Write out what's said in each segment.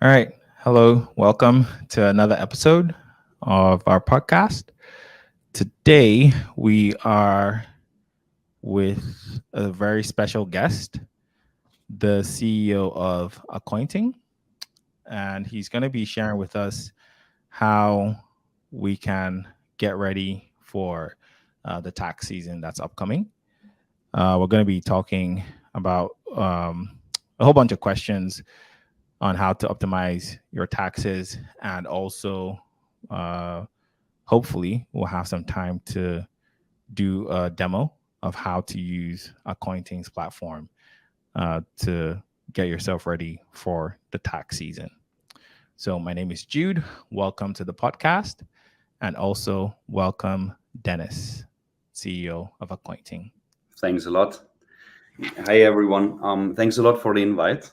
All right. Hello. Welcome to another episode of our podcast. Today, we are with a very special guest, the CEO of Accointing. And he's going to be sharing with us how we can get ready for the tax season that's upcoming. We're going to be talking about a whole bunch of questions on how to optimize your taxes, and also hopefully we'll have some time to do a demo of how to use Accointing's platform to get yourself ready for the tax season. So my name is Jude. Welcome to the podcast, and also welcome Dennis, CEO of Accointing. Thanks a lot. Hi everyone. Thanks a lot for the invite.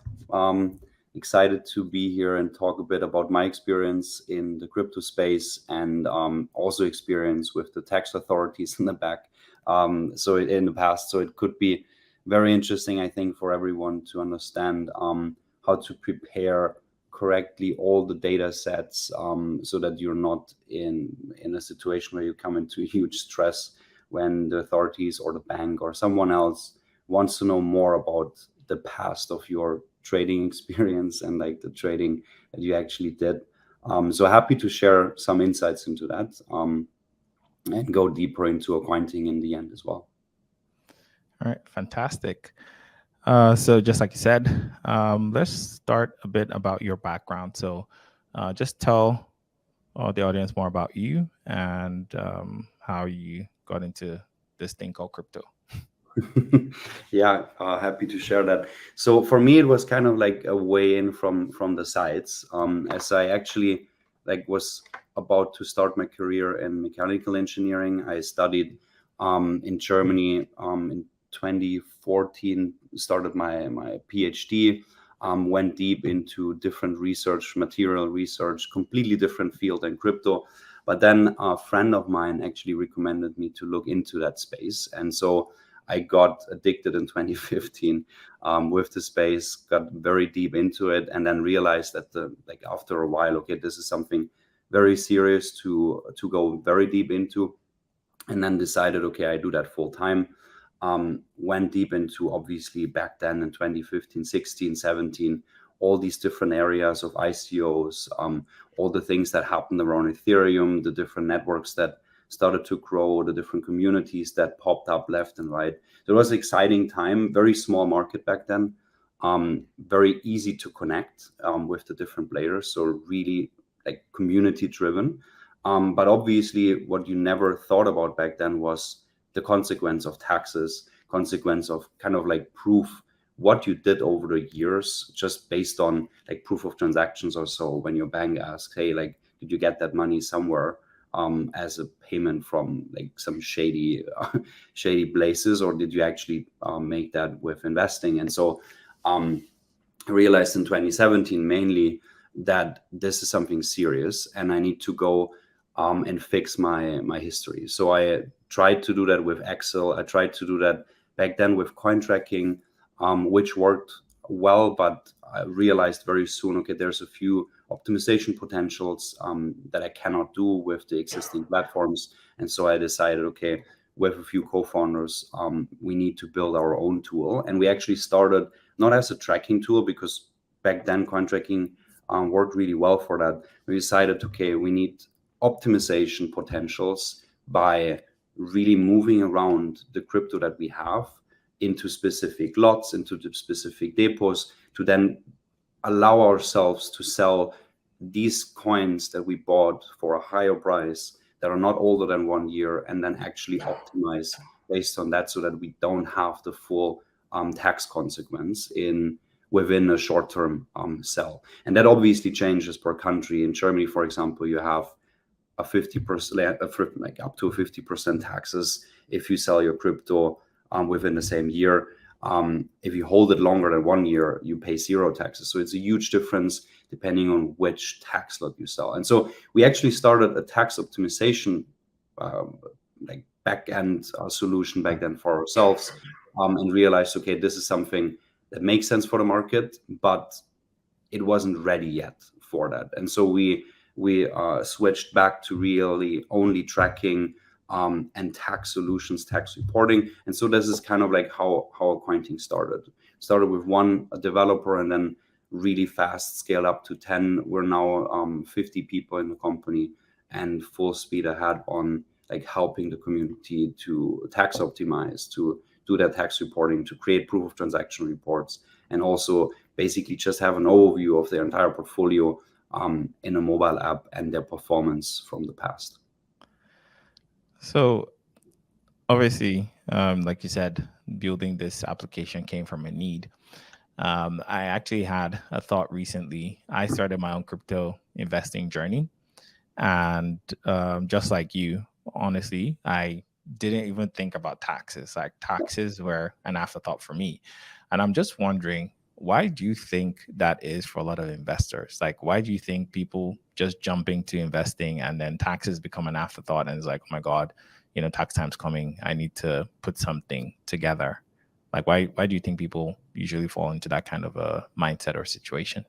Excited to be here and talk a bit about my experience in the crypto space, and also experience with the tax authorities in the back. So in the past, so it could be very interesting, I think, for everyone to understand how to prepare correctly all the data sets, so that you're not in a situation where you come into huge stress when the authorities or the bank or someone else wants to know more about the past of your trading experience and like the trading that you actually did. So happy to share some insights into that, and go deeper into accounting in the end as well. All right, fantastic. So just like you said, let's start a bit about your background. So just tell the audience more about you and how you got into this thing called crypto. Yeah, happy to share that. So for me, it was kind of like a way in from the sides, as I actually was about to start my career in mechanical engineering. I studied in Germany in 2014, started my PhD, went deep into different research, material research, completely different field than crypto. But then a friend of mine actually recommended me to look into that space, and so I got addicted in 2015 with the space, got very deep into it, and then realized that after a while, okay, this is something very serious to go very deep into, and then decided, okay, I do that full time. Went deep into, obviously back then in 2015, 16, 17, all these different areas of ICOs, all the things that happened around Ethereum, the different networks that started to grow, the different communities that popped up left and right. So it was an exciting time, very small market back then, very easy to connect with the different players. So really community driven. But obviously what you never thought about back then was the consequence of taxes, consequence of kind of proof what you did over the years, just based on proof of transactions or so. When your bank asks, hey, did you get that money somewhere? As a payment from some shady places, or did you actually make that with investing? And so I realized in 2017 mainly that this is something serious, and I need to go and fix my history. So I tried to do that with Excel. I tried to do that back then with coin tracking, which worked well, but I realized very soon, okay, there's a few optimization potentials that I cannot do with the existing platforms. And so I decided, okay, with a few co-founders, we need to build our own tool. And we actually started not as a tracking tool, because back then coin tracking worked really well for that. We decided, okay, we need optimization potentials by really moving around the crypto that we have into specific lots, into the specific depots, to then allow ourselves to sell these coins that we bought for a higher price that are not older than 1 year, and then actually optimize based on that, so that we don't have the full tax consequence in within a short-term sell. And that obviously changes per country. In Germany, for example, you have a 50%, like up to 50% taxes if you sell your crypto within the same year. If you hold it longer than 1 year, you pay zero taxes. So it's a huge difference depending on which tax lot you sell. And so we actually started a tax optimization like back end solution back then for ourselves, and realized, okay, this is something that makes sense for the market, but it wasn't ready yet for that. And so we switched back to really only tracking and tax solutions, tax reporting. And so this is kind of like how Accointing started with one developer, and then really fast scale up to 10. We're now 50 people in the company, and full speed ahead on like helping the community to tax optimize, to do their tax reporting, to create proof of transaction reports, and also basically just have an overview of their entire portfolio in a mobile app and their performance from the past. So obviously, like you said, building this application came from a need. I actually had a thought recently. I started my own crypto investing journey. And just like you, honestly, I didn't even think about taxes. Like taxes were an afterthought for me. And I'm just wondering, why do you think that is for a lot of investors? Like, why do you think people just jump into investing and then taxes become an afterthought and it's like, oh my God, tax time's coming. I need to put something together. Like, why do you think people usually fall into that kind of a mindset or situation?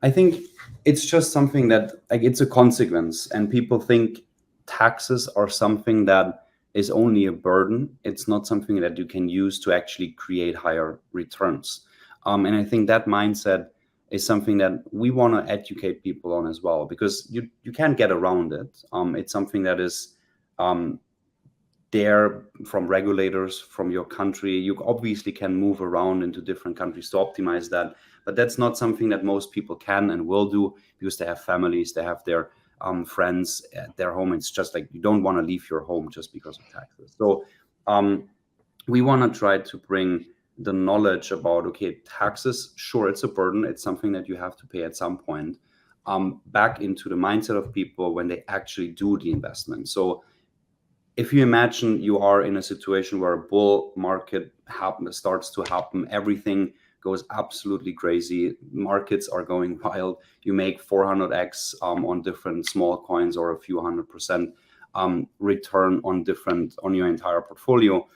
I think it's just something that, like, it's a consequence, and people think taxes are something that is only a burden. It's not something that you can use to actually create higher returns. And I think that mindset is something that we want to educate people on as well, because you can't get around it. It's something that is there from regulators from your country. You obviously can move around into different countries to optimize that, but that's not something that most people can and will do, because they have families, they have their friends at their home. It's just like you don't want to leave your home just because of taxes. So we want to try to bring the knowledge about, okay, taxes, sure, it's a burden, it's something that you have to pay at some point, back into the mindset of people when they actually do the investment. So if you imagine you are in a situation where a bull market starts to happen, everything goes absolutely crazy, markets are going wild, you make 400x on different small coins, or a few 100% return on your entire portfolio,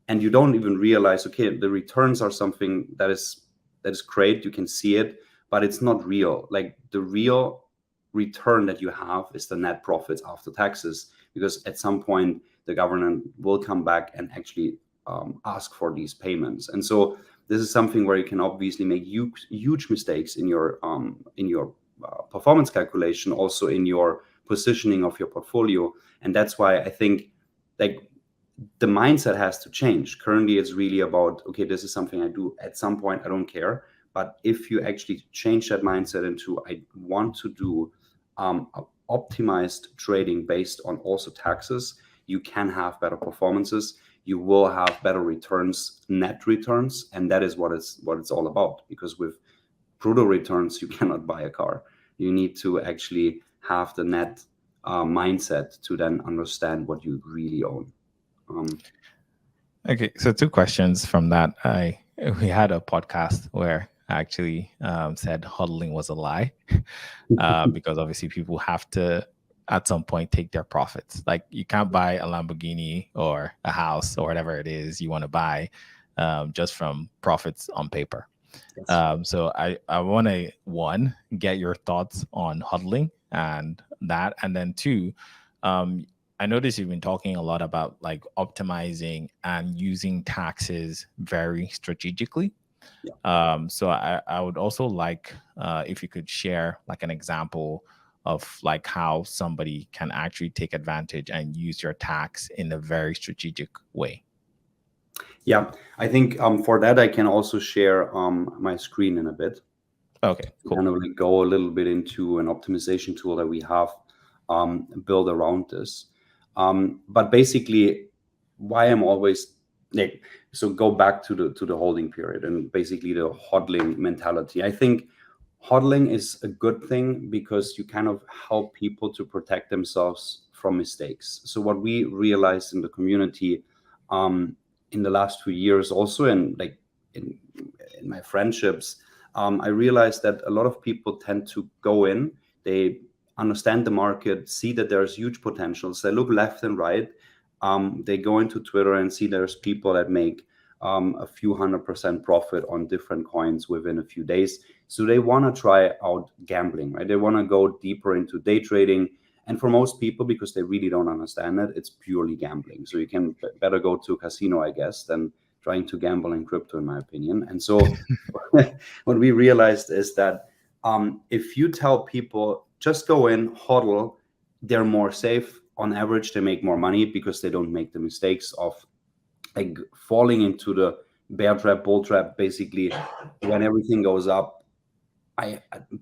and you don't even realize, okay, the returns are something that is great, you can see it, but it's not real. Like, the real return that you have is the net profits after taxes, because at some point the government will come back and actually ask for these payments. And so this is something where you can obviously make huge mistakes in your performance calculation, also in your positioning of your portfolio. And that's why I think, like, the mindset has to change. Currently it's really about, okay, this is something I do at some point, I don't care. But if you actually change that mindset into, I want to do optimized trading based on also taxes, you can have better performances, you will have better returns, net returns, and that is what it's all about. Because with brutal returns, you cannot buy a car. You need to actually have the net mindset to then understand what you really own. Okay, so two questions from that. We had a podcast where I actually said HODLing was a lie, because obviously people have to at some point take their profits. Like, you can't buy a Lamborghini or a house or whatever it is you want to buy just from profits on paper. Yes. So I want to, one, get your thoughts on HODLing and that, and then two, I noticed you've been talking a lot about like optimizing and using taxes very strategically. Yeah. So I would also like if you could share like an example of like how somebody can actually take advantage and use your tax in a very strategic way. Yeah, I think for that I can also share my screen in a bit. Okay, Kind cool. of like go a little bit into an optimization tool that we have built around this. But basically, why I'm always like, so go back to the holding period and basically the hodling mentality. I think hodling is a good thing because you kind of help people to protect themselves from mistakes. So what we realized in the community um, in the last 2 years, also in like in in my friendships, I realized that a lot of people tend to go in, they understand the market, see that there's huge potentials, they look left and right, they go into Twitter and see there's people that make a few 100% profit on different coins within a few days. So they want to try out gambling, right? They want to go deeper into day trading. And for most people, because they really don't understand it, it's purely gambling. So you can better go to a casino, I guess, than trying to gamble in crypto, in my opinion. And so what we realized is that if you tell people just go in, hodl, they're more safe. On average, they make more money because they don't make the mistakes of like falling into the bear trap, bull trap. Basically, when everything goes up,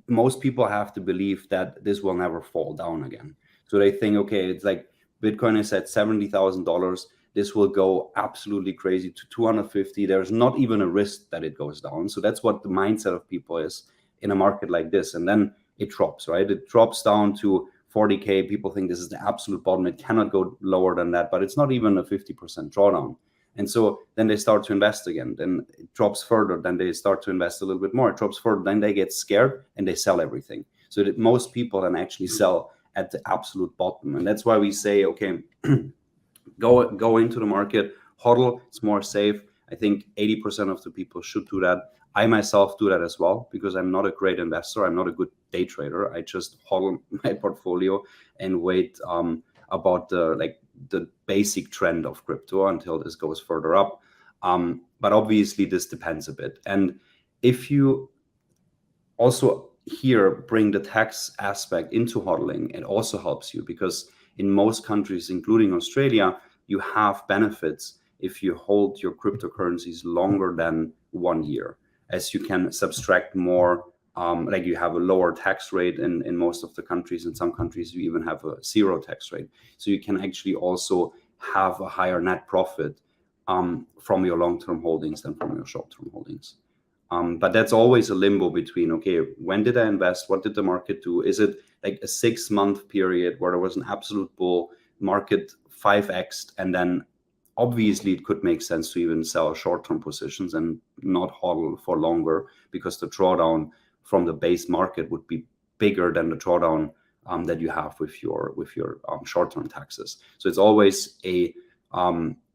most people have to believe that this will never fall down again. So they think, okay, it's like Bitcoin is at $70,000. This will go absolutely crazy to 250. There's not even a risk that it goes down. So that's what the mindset of people is in a market like this. And then it drops, right? It drops down to 40K. People think this is the absolute bottom. It cannot go lower than that, but it's not even a 50% drawdown. And so then they start to invest again. Then it drops further. Then they start to invest a little bit more. It drops further. Then they get scared and they sell everything. So that most people then actually sell at the absolute bottom. And that's why we say, okay, go into the market, hodl. It's more safe. I think 80% of the people should do that. I myself do that as well because I'm not a great investor. I'm not a good day trader. I just hodl my portfolio and wait about the basic trend of crypto until this goes further up. But obviously, this depends a bit. And if you also here bring the tax aspect into hodling, it also helps you because in most countries, including Australia, you have benefits if you hold your cryptocurrencies longer than 1 year, as you can subtract more. Like you have a lower tax rate in most of the countries. In some countries, you even have a zero tax rate. So you can actually also have a higher net profit from your long-term holdings than from your short-term holdings. But that's always a limbo between, okay, when did I invest? What did the market do? Is it like a 6-month period where there was an absolute bull market 5x? And then obviously it could make sense to even sell short-term positions and not hodl for longer because the drawdown from the base market would be bigger than the drawdown that you have with your short-term taxes. So it's always a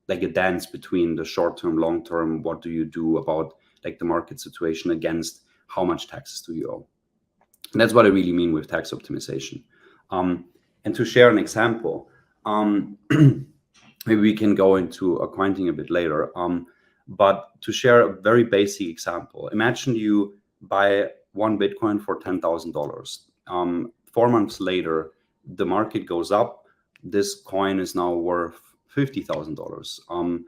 like a dance between the short-term, long-term. What do you do about like the market situation against how much taxes do you owe? And that's what I really mean with tax optimization. And to share an example, maybe we can go into accounting a bit later. But to share a very basic example, imagine you buy one Bitcoin for $10,000. 4 months later, the market goes up. This coin is now worth $50,000.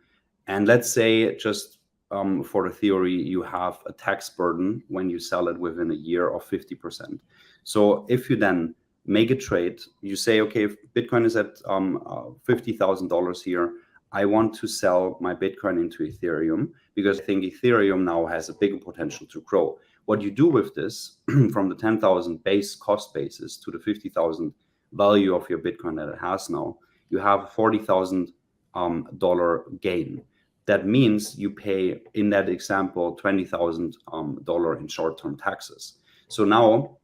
And let's say just for the theory, you have a tax burden when you sell it within a year of 50%. So if you then make a trade, you say, okay, if Bitcoin is at $50,000 here, I want to sell my Bitcoin into Ethereum because I think Ethereum now has a bigger potential to grow. What you do with this from the 10,000 base cost basis to the 50,000 value of your Bitcoin that it has now, you have a $40,000 gain. That means you pay, in that example, $20,000 in short-term taxes. So now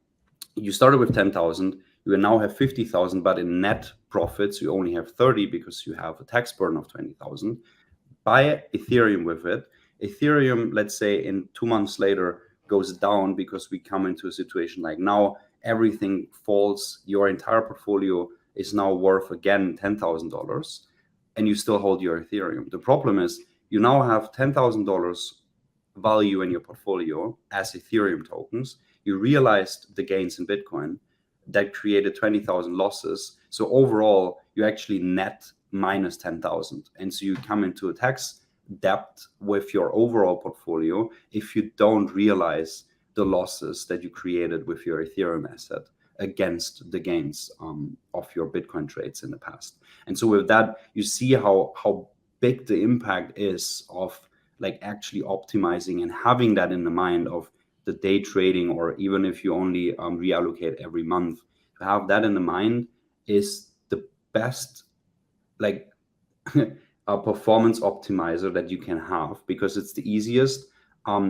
you started with 10,000, you now have 50,000, but in net profits, you only have 30 because you have a tax burden of 20,000. Buy Ethereum with it. Ethereum, let's say in 2 months later, goes down because we come into a situation like now, everything falls. Your entire portfolio is now worth again $10,000 and you still hold your Ethereum. The problem is you now have $10,000 value in your portfolio as Ethereum tokens, you realized the gains in Bitcoin that created 20,000 losses. So overall, you actually net minus 10,000. And so you come into a tax debt with your overall portfolio if you don't realize the losses that you created with your Ethereum asset against the gains of your Bitcoin trades in the past. And so with that, you see how big the impact is of like actually optimizing and having that in the mind of the day trading, or even if you only reallocate every month, to have that in the mind is the best like a performance optimizer that you can have, because it's the easiest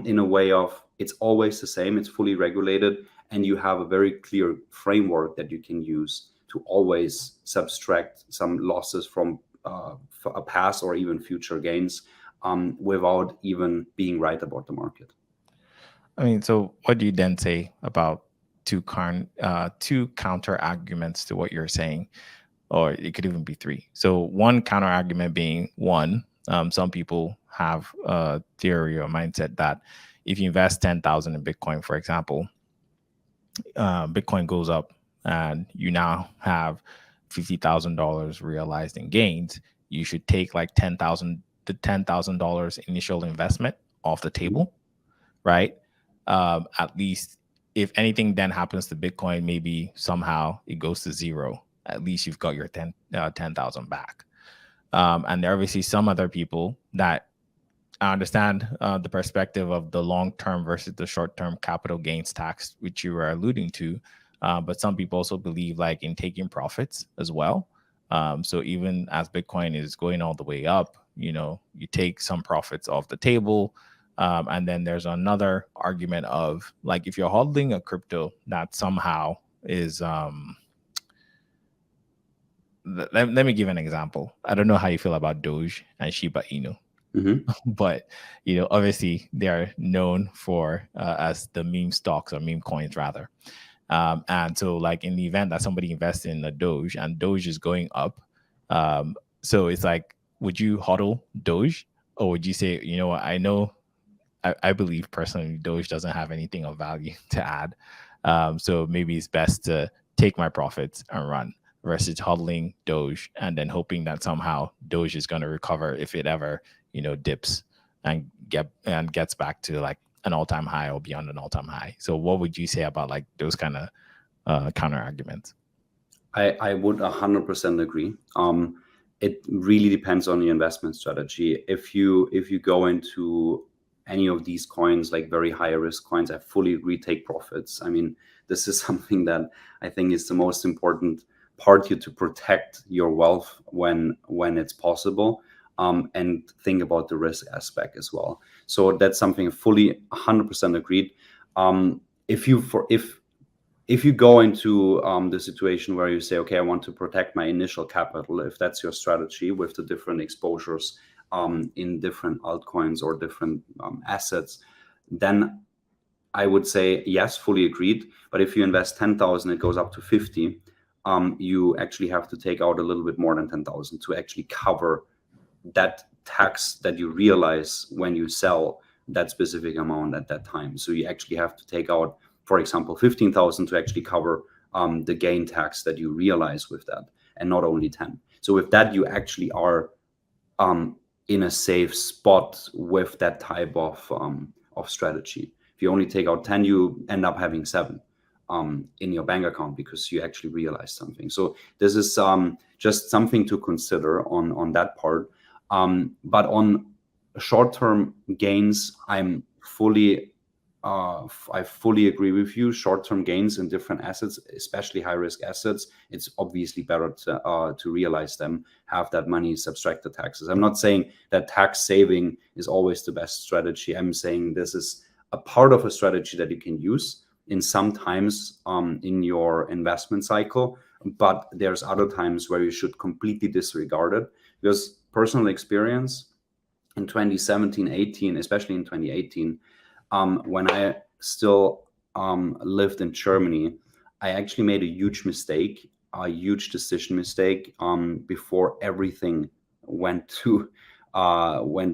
in a way of it's always the same, it's fully regulated, and you have a very clear framework that you can use to always subtract some losses from a past or even future gains without even being right about the market. I mean, so what do you then say about two counter arguments to what you're saying? Or it could even be three. So one counter argument being one, some people have a theory or mindset that if you invest 10,000 in Bitcoin, for example, Bitcoin goes up and you now have $50,000 realized in gains, you should take like the $10,000 initial investment off the table, right? At least if anything then happens to Bitcoin, maybe somehow it goes to zero. At least you've got your 10,000 back. And there are obviously some other people that I understand the perspective of the long-term versus the short-term capital gains tax, which you were alluding to. But some people also believe like in taking profits as well. So even as Bitcoin is going all the way up, you take some profits off the table. And then there's another argument of like if you're holding a crypto that somehow is let me give an example. I don't know how you feel about Doge and Shiba Inu. But obviously they are known for as the meme stocks or meme coins rather. And so like in the event that somebody invests in a Doge and Doge is going up, so it's like, would you hodl Doge, or would you say, what, I believe personally Doge doesn't have anything of value to add, so maybe it's best to take my profits and run, versus hodling Doge and then hoping that somehow Doge is going to recover if it ever dips and gets back to like an all-time high or beyond an all-time high. So what would you say about like those kind of counter arguments? I would 100% agree. It really depends on your investment strategy. If you go into any of these coins, like very high risk coins, I fully agree, take profits. I mean, this is something that I think is the most important part here, to protect your wealth when it's possible. And think about the risk aspect as well. So that's something fully 100% agreed. If you go into the situation where you say, okay, I want to protect my initial capital, if that's your strategy with the different exposures in different altcoins or different assets, then I would say yes, fully agreed. But if you invest 10,000, it goes up to 50. You actually have to take out a little bit more than 10,000 to actually cover that tax that you realize when you sell that specific amount at that time. So you actually have to take out, for example, 15,000 to actually cover the gain tax that you realize with that, and not only 10. So with that, you actually are in a safe spot with that type of strategy. If you only take out 10, you end up having 7 in your bank account because you actually realize something. So this is just something to consider on that part. But on short-term gains, I fully agree with you. Short-term gains in different assets, especially high-risk assets, it's obviously better to realize them, have that money, subtract the taxes. I'm not saying that tax saving is always the best strategy. I'm saying this is a part of a strategy that you can use in some times in your investment cycle, but there's other times where you should completely disregard it. Because personal experience in 2017, 18, especially in 2018, when I still lived in Germany, I actually made a huge mistake, a huge decision mistake before everything went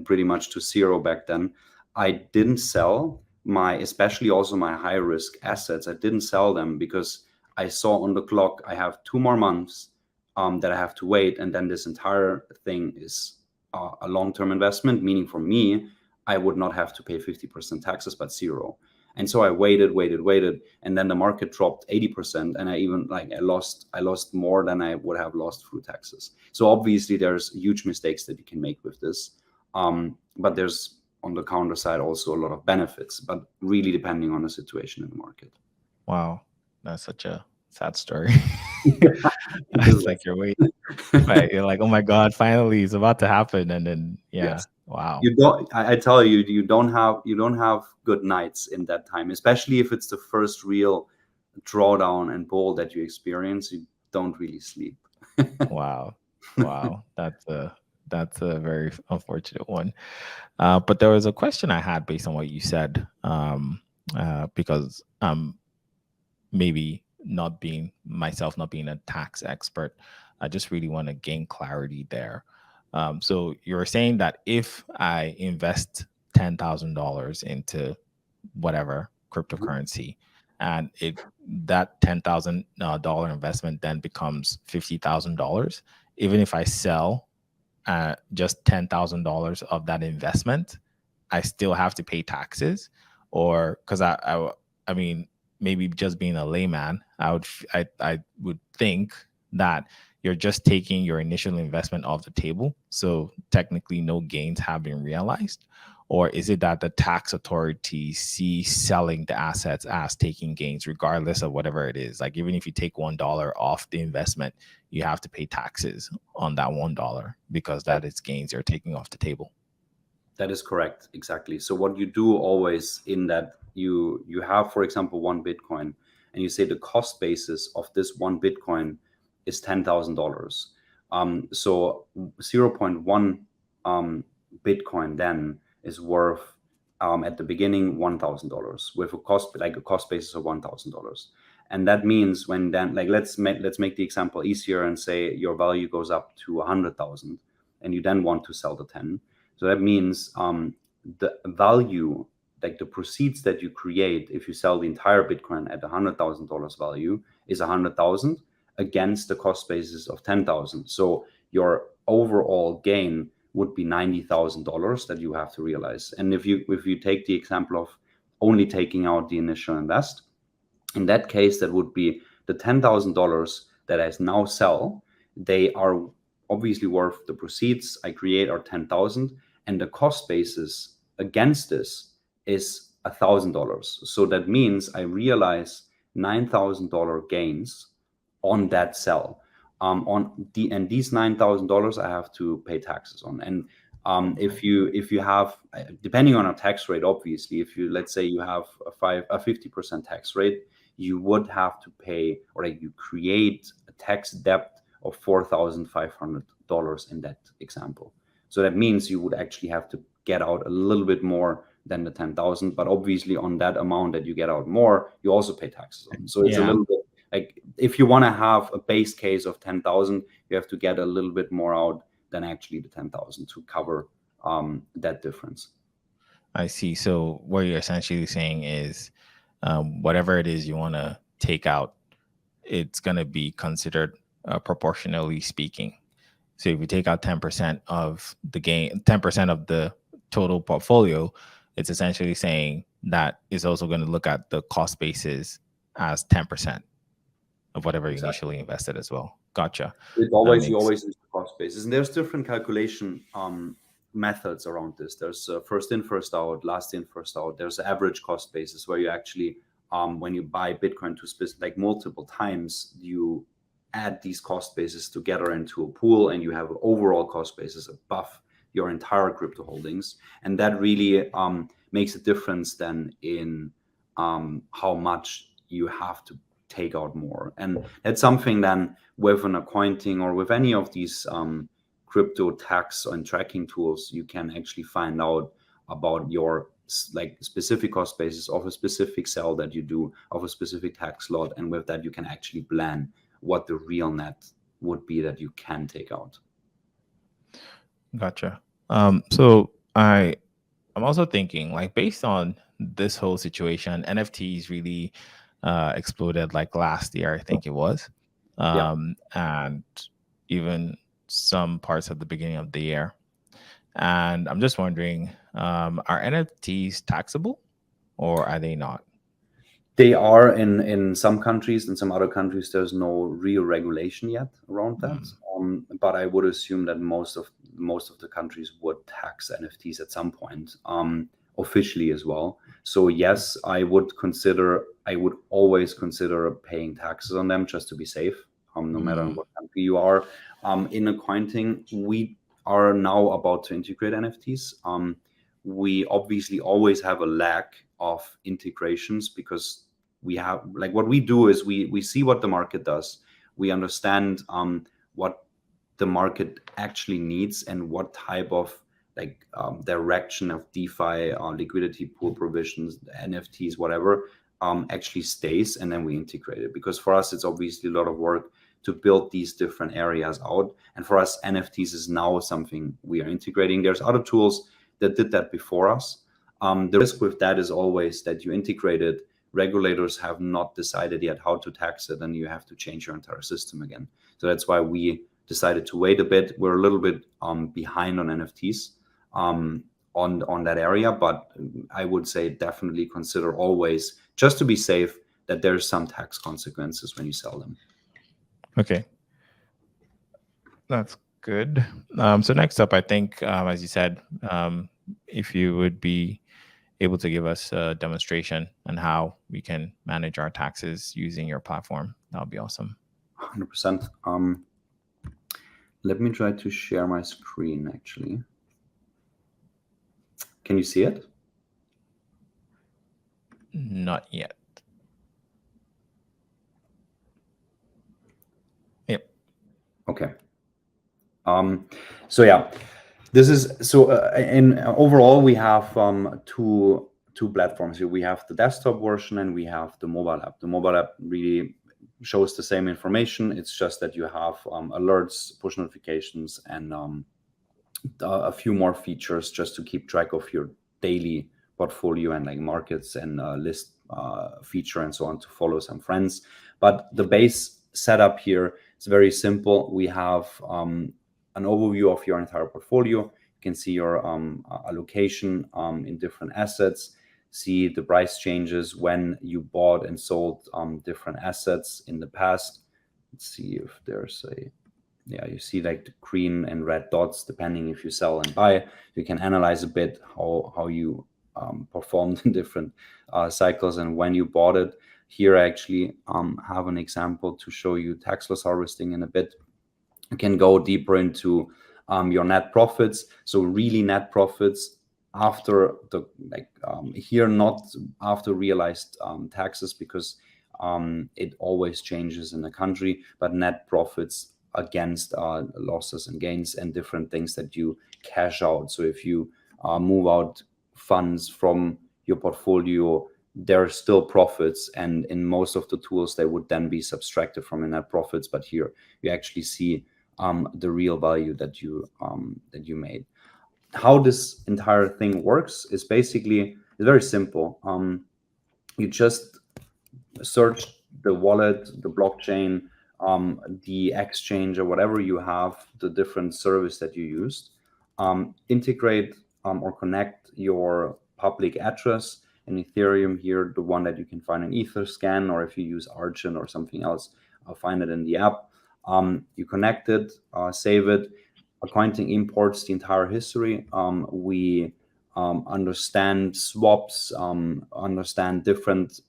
pretty much to zero back then. I didn't sell my, especially also my high risk assets. I didn't sell them because I saw on the clock I have 2 more months that I have to wait, and then this entire thing is a long-term investment. Meaning for me, I would not have to pay 50% taxes, but zero. And so I waited, and then the market dropped 80%, and I even I lost more than I would have lost through taxes. So obviously there's huge mistakes that you can make with this, but there's on the counter side also a lot of benefits, but really depending on the situation in the market. Wow, that's such a sad story. It It's is. like you're waiting, right? You're like, oh my God, finally it's about to happen. And then, yeah, Yes. wow. You don't, I tell you, you don't have good nights in that time, especially if it's the first real drawdown and bull that you experience. You don't really sleep. Wow. Wow. That's a very unfortunate one. But there was a question I had based on what you said, because maybe not being a tax expert, I just really want to gain clarity there. So you're saying that if I invest $10,000 into whatever Mhm. cryptocurrency, and it that $10,000 investment then becomes $50,000, even if I sell just $10,000 of that investment, I still have to pay taxes, or because I mean, maybe just being a layman, I would think that you're just taking your initial investment off the table, so technically no gains have been realized. Or is it that the tax authority see selling the assets as taking gains, regardless of whatever it is? Like even if you take $1 off the investment, you have to pay taxes on that $1 because that is gains you're taking off the table. That is correct, exactly. So what you do always in that, you have, for example, one Bitcoin, and you say the cost basis of this one Bitcoin is $10,000. So 0.1 Bitcoin then is worth, at the beginning, $1,000 with a cost basis of $1,000. And that means when then, like, let's make the example easier and say your value goes up to 100,000, and you then want to sell the 10. So that means the value, like the proceeds that you create if you sell the entire Bitcoin at $100,000 value, is 100,000 against the cost basis of 10,000. So your overall gain would be $90,000 that you have to realize. And if you take the example of only taking out the initial invest, in that case, that would be the $10,000 that I now sell. They are obviously worth the proceeds I create are 10,000, and the cost basis against this is $1,000. So that means I realize $9,000 gains on that sell. And these $9,000 I have to pay taxes on. And if you have, depending on a tax rate, obviously, if you, let's say you have a 50% tax rate, you would have to pay, or like you create a tax debt of $4,500 in that example. So that means you would actually have to get out a little bit more than the 10,000, but obviously on that amount that you get out more, you also pay taxes on. So it's a Yeah, little bit like, if you want to have a base case of 10,000, you have to get a little bit more out than actually the 10,000 to cover that difference. I see. So what you're essentially saying is, whatever it is you want to take out, it's going to be considered proportionally speaking. So if you take out 10% of the gain, 10% of the total portfolio, it's essentially saying that it's also going to look at the cost basis as 10% of whatever you Exactly. initially invested as well. Gotcha. It's That always, you makes always use the cost basis, and there's different calculation methods around this. There's first in, first out, last in, first out. There's average cost basis where you actually, when you buy Bitcoin to like multiple times, you add these cost bases together into a pool, and you have an overall cost basis above your entire crypto holdings, and that really makes a difference then in how much you have to take out more. And that's something then with an Accointing or with any of these crypto tax and tracking tools, you can actually find out about your like specific cost basis of a specific sell that you do of a specific tax lot, and with that you can actually plan what the real net would be that you can take out. gotcha. So I I'm also thinking, like, based on this whole situation, NFTs really exploded like last year, I think it was, Yeah, and even some parts at the beginning of the year. And I'm just wondering, are NFTs taxable or are they not? they are in some countries. In some other countries, there's no real regulation yet around that. Mm, But I would assume that most of the countries would tax NFTs at some point, officially as well. So yes, I would always consider paying taxes on them just to be safe, no matter in mm, what country you are. In Accointing, we are now about to integrate NFTs. We obviously always have a lack of integrations because we have, like, what we do is we see what the market does. We understand what the market actually needs and what type of, like, direction of DeFi, liquidity pool provisions, NFTs, whatever, actually stays, and then we integrate it. Because for us, it's obviously a lot of work to build these different areas out. And for us, NFTs is now something we are integrating. There's other tools that did that before us. The risk with that is always that you integrate it, regulators have not decided yet how to tax it, and you have to change your entire system again. So that's why we decided to wait a bit. We're a little bit behind on NFTs, on that area, but I would say definitely consider always, just to be safe, that there's some tax consequences when you sell them. okay, that's good. So next up, I think, as you said, if you would be able to give us a demonstration on how we can manage our taxes using your platform, that would be awesome. 100%. Let me try to share my screen, actually. Can you see it? Not yet. Yep. Okay. So yeah, this is so. In overall, we have two platforms here. We have the desktop version and we have the mobile app. The mobile app really shows the same information. It's just that you have alerts, push notifications, and a few more features just to keep track of your daily portfolio and, like, markets and list feature and so on, to follow some friends. But the base setup here is very simple. We have an overview of your entire portfolio. You can see your allocation in different assets, see the price changes when you bought and sold different assets in the past. Let's see if there's a, yeah, you see, like, the green and red dots depending if you sell and buy. You can analyze a bit how you performed in different cycles and when you bought it. Here I actually have an example to show you tax loss harvesting in a bit. You can go deeper into your net profits. So really net profits after the, like, here, not after realized taxes, because it always changes in the country, but net profits against losses and gains and different things that you cash out. So if you move out funds from your portfolio, there are still profits, and in most of the tools they would then be subtracted from the net profits. But here you actually see the real value that you made. How this entire thing works is basically, it's very simple. You just search the wallet, the blockchain, the exchange, or whatever you have, the different service that you used, integrate or connect your public address in Ethereum here, the one that you can find in Etherscan, or if you use Argent or something else, find it in the app. You connect it, save it. Accointing imports the entire history. We understand swaps, understand different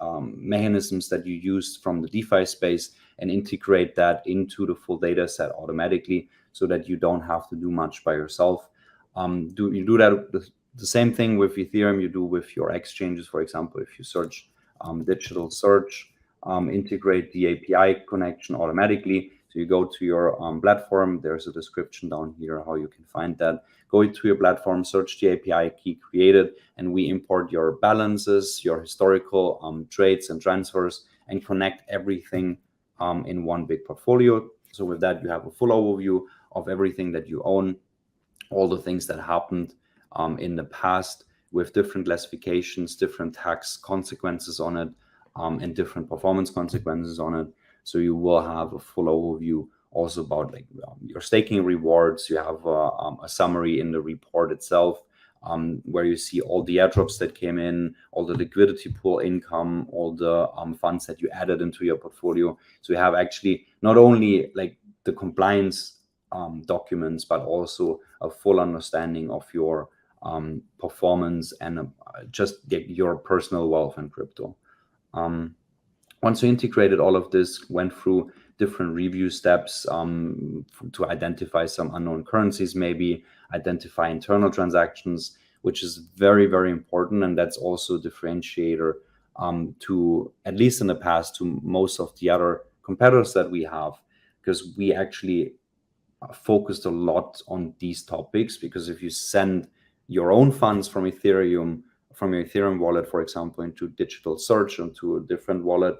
mechanisms that you use from the DeFi space, and integrate that into the full data set automatically, so that you don't have to do much by yourself. You do that the same thing with Ethereum you do with your exchanges. For example, if you search digital search, integrate the API connection automatically. So you go to your platform, there's a description down here how you can find that. Go to your platform, search the API key created, and we import your balances, your historical trades and transfers, and connect everything in one big portfolio. So with that, you have a full overview of everything that you own, all the things that happened in the past with different classifications, different tax consequences on it, and different performance consequences on it. So you will have a full overview also about like your staking rewards. You have a summary in the report itself, where you see all the airdrops that came in, all the liquidity pool income, all the funds that you added into your portfolio. So you have actually not only like the compliance documents, but also a full understanding of your performance and just get your personal wealth in crypto. Once you integrated all of this, went through different review steps to identify some unknown currencies, maybe identify internal transactions, which is very, very important. And that's also a differentiator to, at least in the past, to most of the other competitors that we have, because we actually focused a lot on these topics. Because if you send your own funds from Ethereum, from your Ethereum wallet, for example, into digital search, into a different wallet,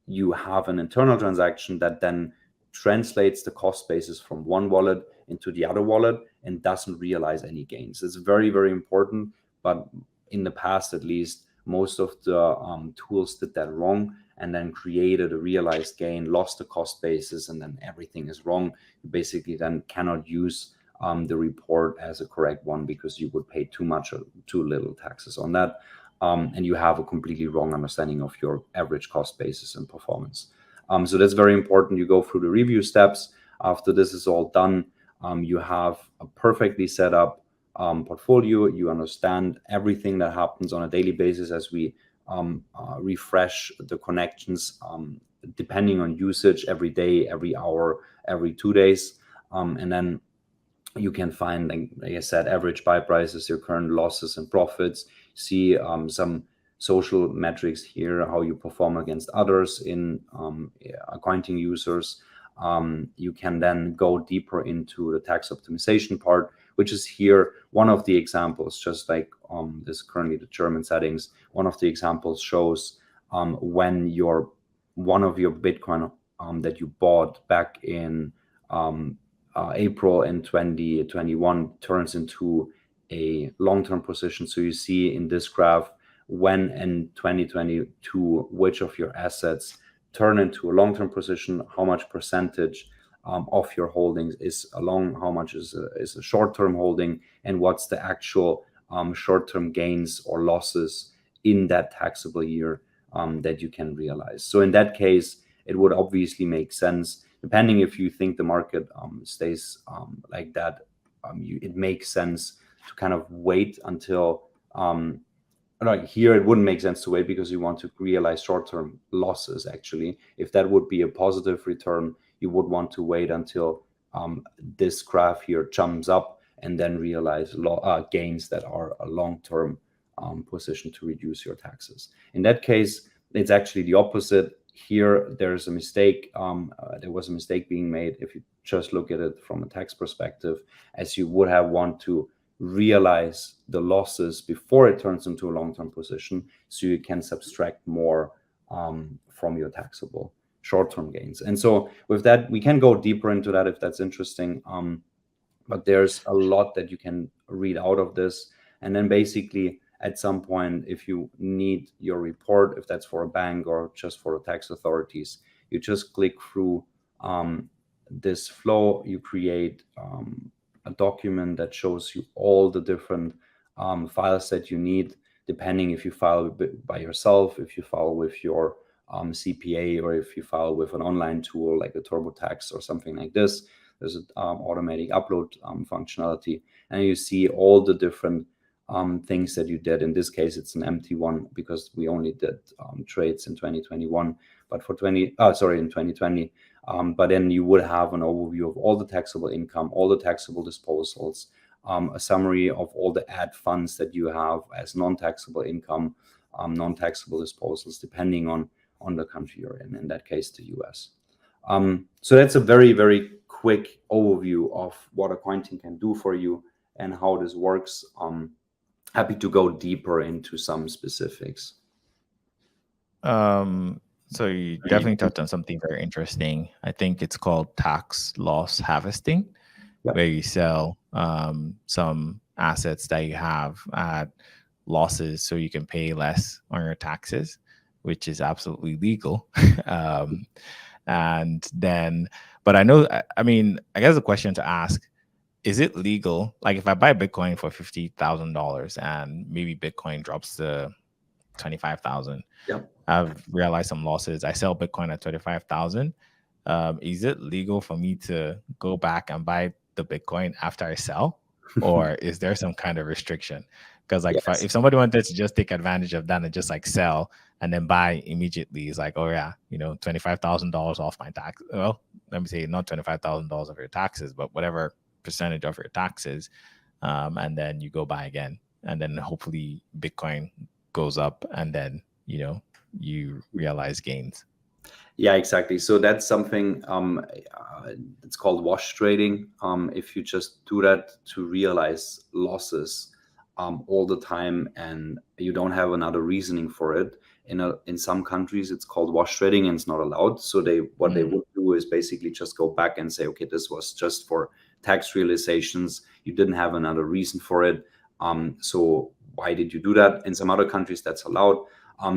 you have an internal transaction that then translates the cost basis from one wallet into the other wallet and doesn't realize any gains. It's very, very important. But in the past, at least, most of the tools did that wrong and then created a realized gain, lost the cost basis, and then everything is wrong. You basically then cannot use the report as a correct one because you would pay too much or too little taxes on that. And you have a completely wrong understanding of your average cost basis and performance. So that's very important. You go through the review steps. After this is all done, you have a perfectly set up portfolio. You understand everything that happens on a daily basis as we refresh the connections depending on usage every day, every hour, every 2 days. And then you can find, like I said, average buy prices, your current losses and profits, see some social metrics here, how you perform against others in accounting users. You can then go deeper into the tax optimization part, which is here one of the examples, just like this currently the German settings. One of the examples shows when one of your Bitcoin that you bought back in April in 2021 turns into a long-term position. So you see in this graph when in 2022 which of your assets turn into a long-term position, how much percentage of your holdings is a long, how much is a short-term holding, and what's the actual short-term gains or losses in that taxable year that you can realize. So in that case, it would obviously make sense, depending if you think the market stays like that, it makes sense to kind of wait until like here it wouldn't make sense to wait because you want to realize short-term losses. Actually, if that would be a positive return, you would want to wait until this graph here jumps up and then realize gains that are a long-term position to reduce your taxes. In that case, it's actually the opposite. Here there's a mistake. There was a mistake being made if you just look at it from a tax perspective, as you would have want to realize the losses before it turns into a long-term position, so you can subtract more from your taxable short-term gains. And so with that, we can go deeper into that if that's interesting. But there's a lot that you can read out of this. And then basically at some point, if you need your report, if that's for a bank or just for the tax authorities, you just click through this flow. You create a document that shows you all the different files that you need, depending if you file by yourself, if you file with your CPA, or if you file with an online tool like a TurboTax or something like this. There's an automatic upload functionality, and you see all the different things that you did. In this case, it's an empty one because we only did trades in 2021, but for in 2020. But then you would have an overview of all the taxable income, all the taxable disposals, a summary of all the ad funds that you have as non-taxable income, non-taxable disposals, depending on the country you're in that case, the US. So that's a very, very quick overview of what Accointing can do for you and how this works. Happy to go deeper into some specifics. So you definitely touched on something very interesting. I think it's called tax loss harvesting, where you sell some assets that you have at losses so you can pay less on your taxes, which is absolutely legal. um, and then, but I know, I mean, I guess the question to ask, is it legal? Like if I buy Bitcoin for $50,000 and maybe Bitcoin drops to 25,000, Yeah. I've realized some losses. I sell Bitcoin at 25,000. Is it legal for me to go back and buy the Bitcoin after I sell, or is there some kind of restriction? Because like Yes. if somebody wanted to just take advantage of that and just like sell and then buy immediately, it's like, oh yeah, $25,000 off my tax. Well, let me say not $25,000 of your taxes, but whatever percentage of your taxes, and then you go buy again, and then hopefully Bitcoin goes up, and then you realize gains. Yeah, exactly. So that's something, it's called wash trading. If you just do that to realize losses all the time, and you don't have another reasoning for it. In some countries, it's called wash trading, and it's not allowed. So what they Mm. would do is basically just go back and say, okay, this was just for tax realizations. You didn't have another reason for it. So why did you do that? In some other countries, that's allowed.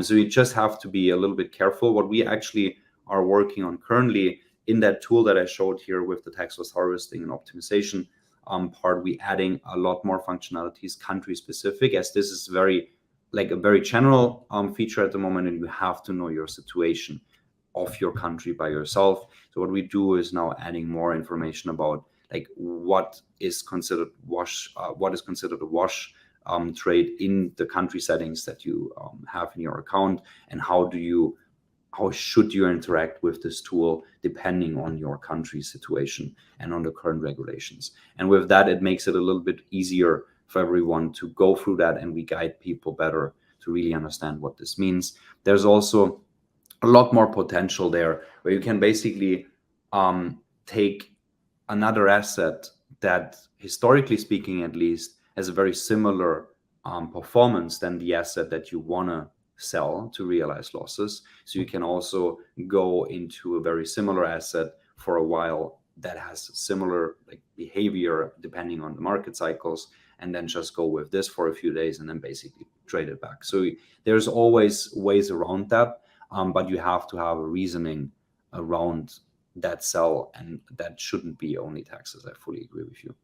So you just have to be a little bit careful. What we actually are working on currently in that tool that I showed here with the tax loss harvesting and optimization part, we adding a lot more functionalities country specific, as this is a very general feature at the moment, and you have to know your situation of your country by yourself. So what we do is now adding more information about like what is considered a wash trade in the country settings that you have in your account, and how should you interact with this tool depending on your country situation and on the current regulations. And with that, it makes it a little bit easier for everyone to go through that, and we guide people better to really understand what this means. There's also a lot more potential there, where you can basically take another asset that, historically speaking at least, has a very similar performance than the asset that you want to sell to realize losses. So you can also go into a very similar asset for a while that has similar like behavior depending on the market cycles, and then just go with this for a few days and then basically trade it back. So there's always ways around that, but you have to have a reasoning around that sell, and that shouldn't be only taxes. I fully agree with you.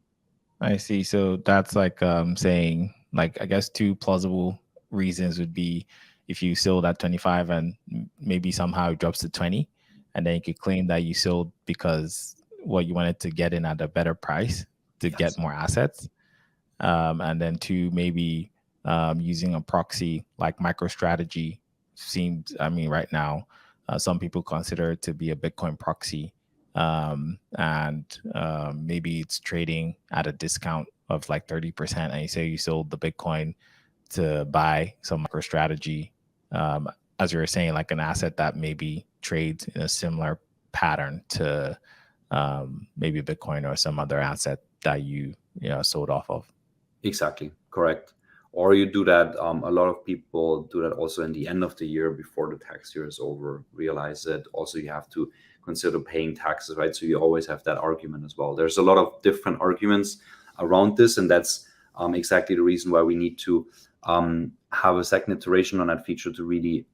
I see. So that's like saying, like, I guess two plausible reasons would be if you sold at 25 and maybe somehow it drops to 20, and then you could claim that you sold because what you wanted to get in at a better price to get Yes, more assets. And then two, maybe using a proxy like MicroStrategy seems, I mean, right now, some people consider it to be a Bitcoin proxy. And maybe it's trading at a discount of like 30%. And you say you sold the Bitcoin to buy some MicroStrategy, as you were saying, like an asset that maybe trades in a similar pattern to maybe Bitcoin or some other asset that you sold off of. exactly, correct. Or you do that. A lot of people do that also in the end of the year before the tax year is over. Realize it. Also, you have to consider paying taxes, right? So you always have that argument as well. There's a lot of different arguments around this, and that's exactly the reason why we need to have a second iteration on that feature to really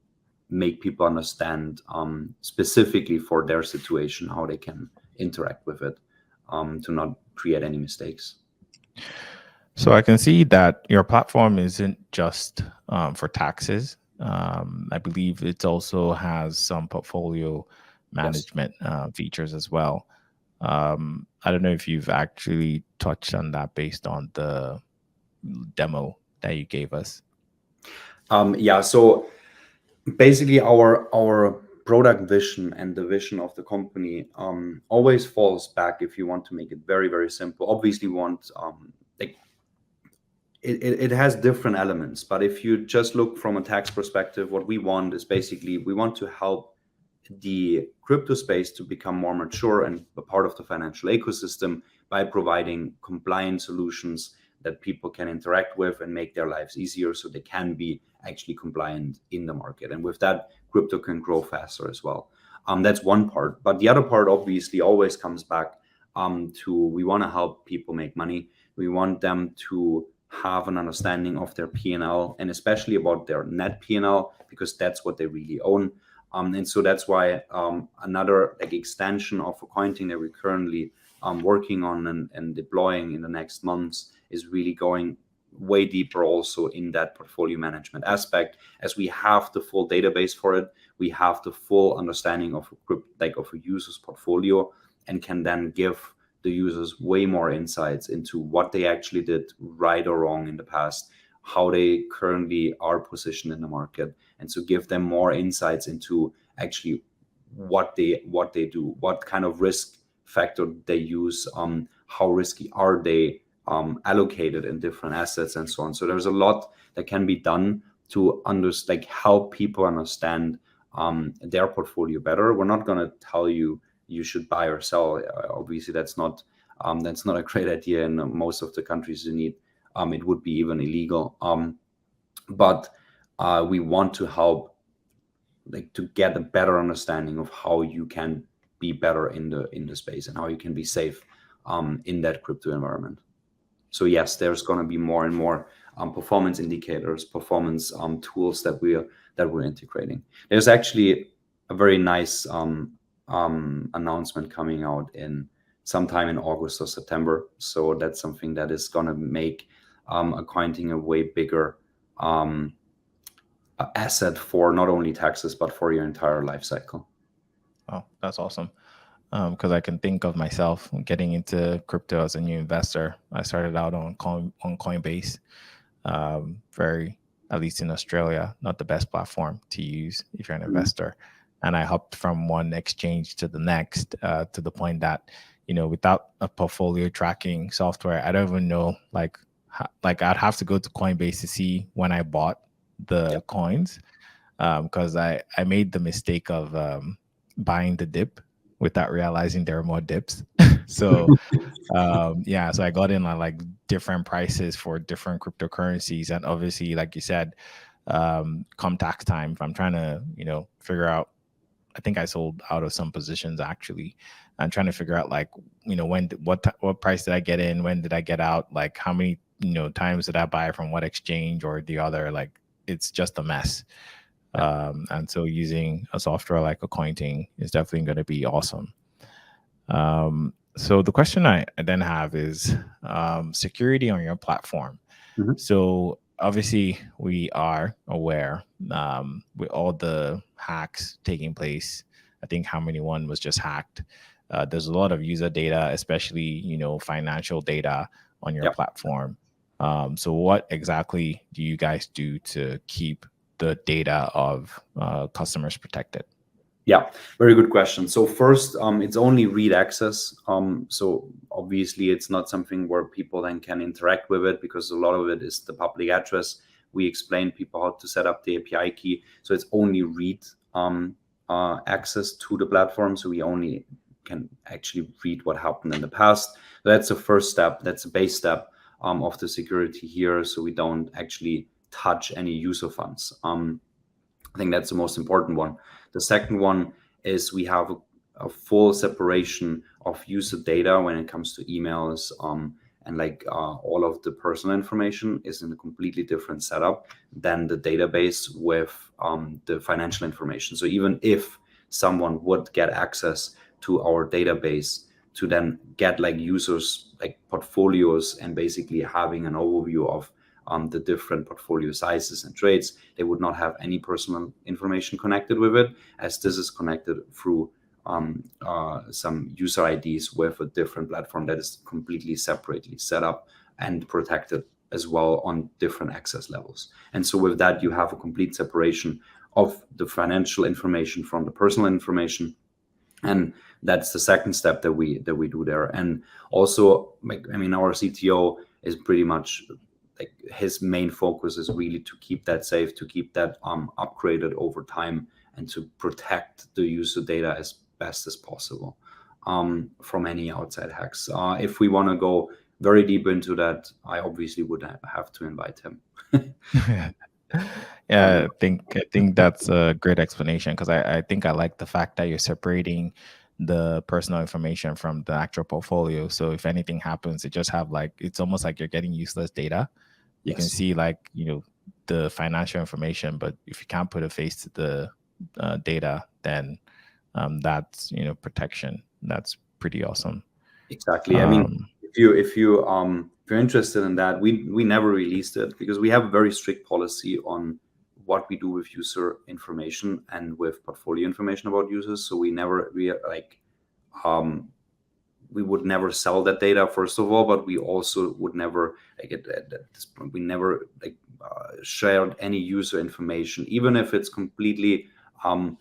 make people understand specifically for their situation how they can interact with it, to not create any mistakes. So I can see that your platform isn't just for taxes. I believe it also has some portfolio Yes. management features as well. I don't know if you've actually touched on that based on the demo that you gave us. Yeah. So basically, our product vision and the vision of the company always falls back. If you want to make it very very simple, obviously we want like it has different elements, but if you just look from a tax perspective, what we want is basically we want to help the crypto space to become more mature and a part of the financial ecosystem by providing compliant solutions that people can interact with and make their lives easier, so they can be actually compliant in the market. And with that, crypto can grow faster as well. That's one part. But the other part obviously always comes back to we want to help people make money. We want them to have an understanding of their P&L, and especially about their net P&L, because that's what they really own. And so that's why another like extension of Accointing that we're currently working on and deploying in the next months is really going way deeper also in that portfolio management aspect, as we have the full database for it. We have the full understanding of a user's portfolio, and can then give the users way more insights into what they actually did right or wrong in the past, how they currently are positioned in the market, and so give them more insights into actually what they do, what kind of risk factor they use, how risky are they allocated in different assets, and so on. So there's a lot that can be done to help people understand their portfolio better. We're not going to tell you should buy or sell. Obviously, that's not a great idea in most of the countries you need. It would be even illegal. But we want to help to get a better understanding of how you can be better in the space, and how you can be safe in that crypto environment. So yes, there's going to be more and more performance indicators, performance tools that we're integrating. There's actually a very nice announcement coming out in sometime in August or September. So that's something that is going to make Accointing a way bigger asset for not only taxes, but for your entire life cycle. Oh, that's awesome. Because I can think of myself getting into crypto as a new investor. I started out on Coinbase, at least in Australia, not the best platform to use if you're an investor. And I hopped from one exchange to the next, to the point that, without a portfolio tracking software, I don't even know, like I'd have to go to Coinbase to see when I bought the coins, because I made the mistake of buying the dip without realizing there were more dips. So so I got in on like different prices for different cryptocurrencies. And obviously, like you said, come tax time, if I'm trying to figure out, I think I sold out of some positions actually. I'm trying to figure out what price did I get in, when did I get out, like how many times did I buy from what exchange or the other. Like, it's just a mess. And so using a software like Accointing is definitely going to be awesome. So the question I then have is security on your platform. Mm-hmm. So obviously we are aware with all the hacks taking place. I think How Many One was just hacked. There's a lot of user data, especially financial data on your platform. So what exactly do you guys do to keep the data of customers protected? Yeah, very good question. So first, it's only read access. So obviously, it's not something where people then can interact with it, because a lot of it is the public address. We explain people how to set up the API key. So it's only read access to the platform. So we only can actually read what happened in the past. That's the first step. That's the base step of the security here. So we don't actually touch any user funds. I think that's the most important one. The second one is we have a full separation of user data when it comes to emails, and all of the personal information is in a completely different setup than the database with the financial information. So even if someone would get access to our database to then get users portfolios and basically having an overview of the different portfolio sizes and trades, they would not have any personal information connected with it, as this is connected through some user IDs with a different platform that is completely separately set up and protected as well on different access levels. And so with that, you have a complete separation of the financial information from the personal information. And that's the second step that we do there. And also, our CTO is pretty much his main focus is really to keep that safe, to keep that upgraded over time, and to protect the user data as best as possible from any outside hacks. If we want to go very deep into that, I obviously would have to invite him. Yeah, I think that's a great explanation, because I think I like the fact that you're separating the personal information from the actual portfolio. So if anything happens, it just have it's almost like you're getting useless data, You can Yes. see like, the financial information, but if you can't put a face to the data, then that's, protection. That's pretty awesome. Exactly. I mean, Um, if you're interested in that, we never released it because we have a very strict policy on what we do with user information and with portfolio information about users. So we are like um we would never sell that data first of all, but we also would never like at this point we never shared any user information, even if it's completely um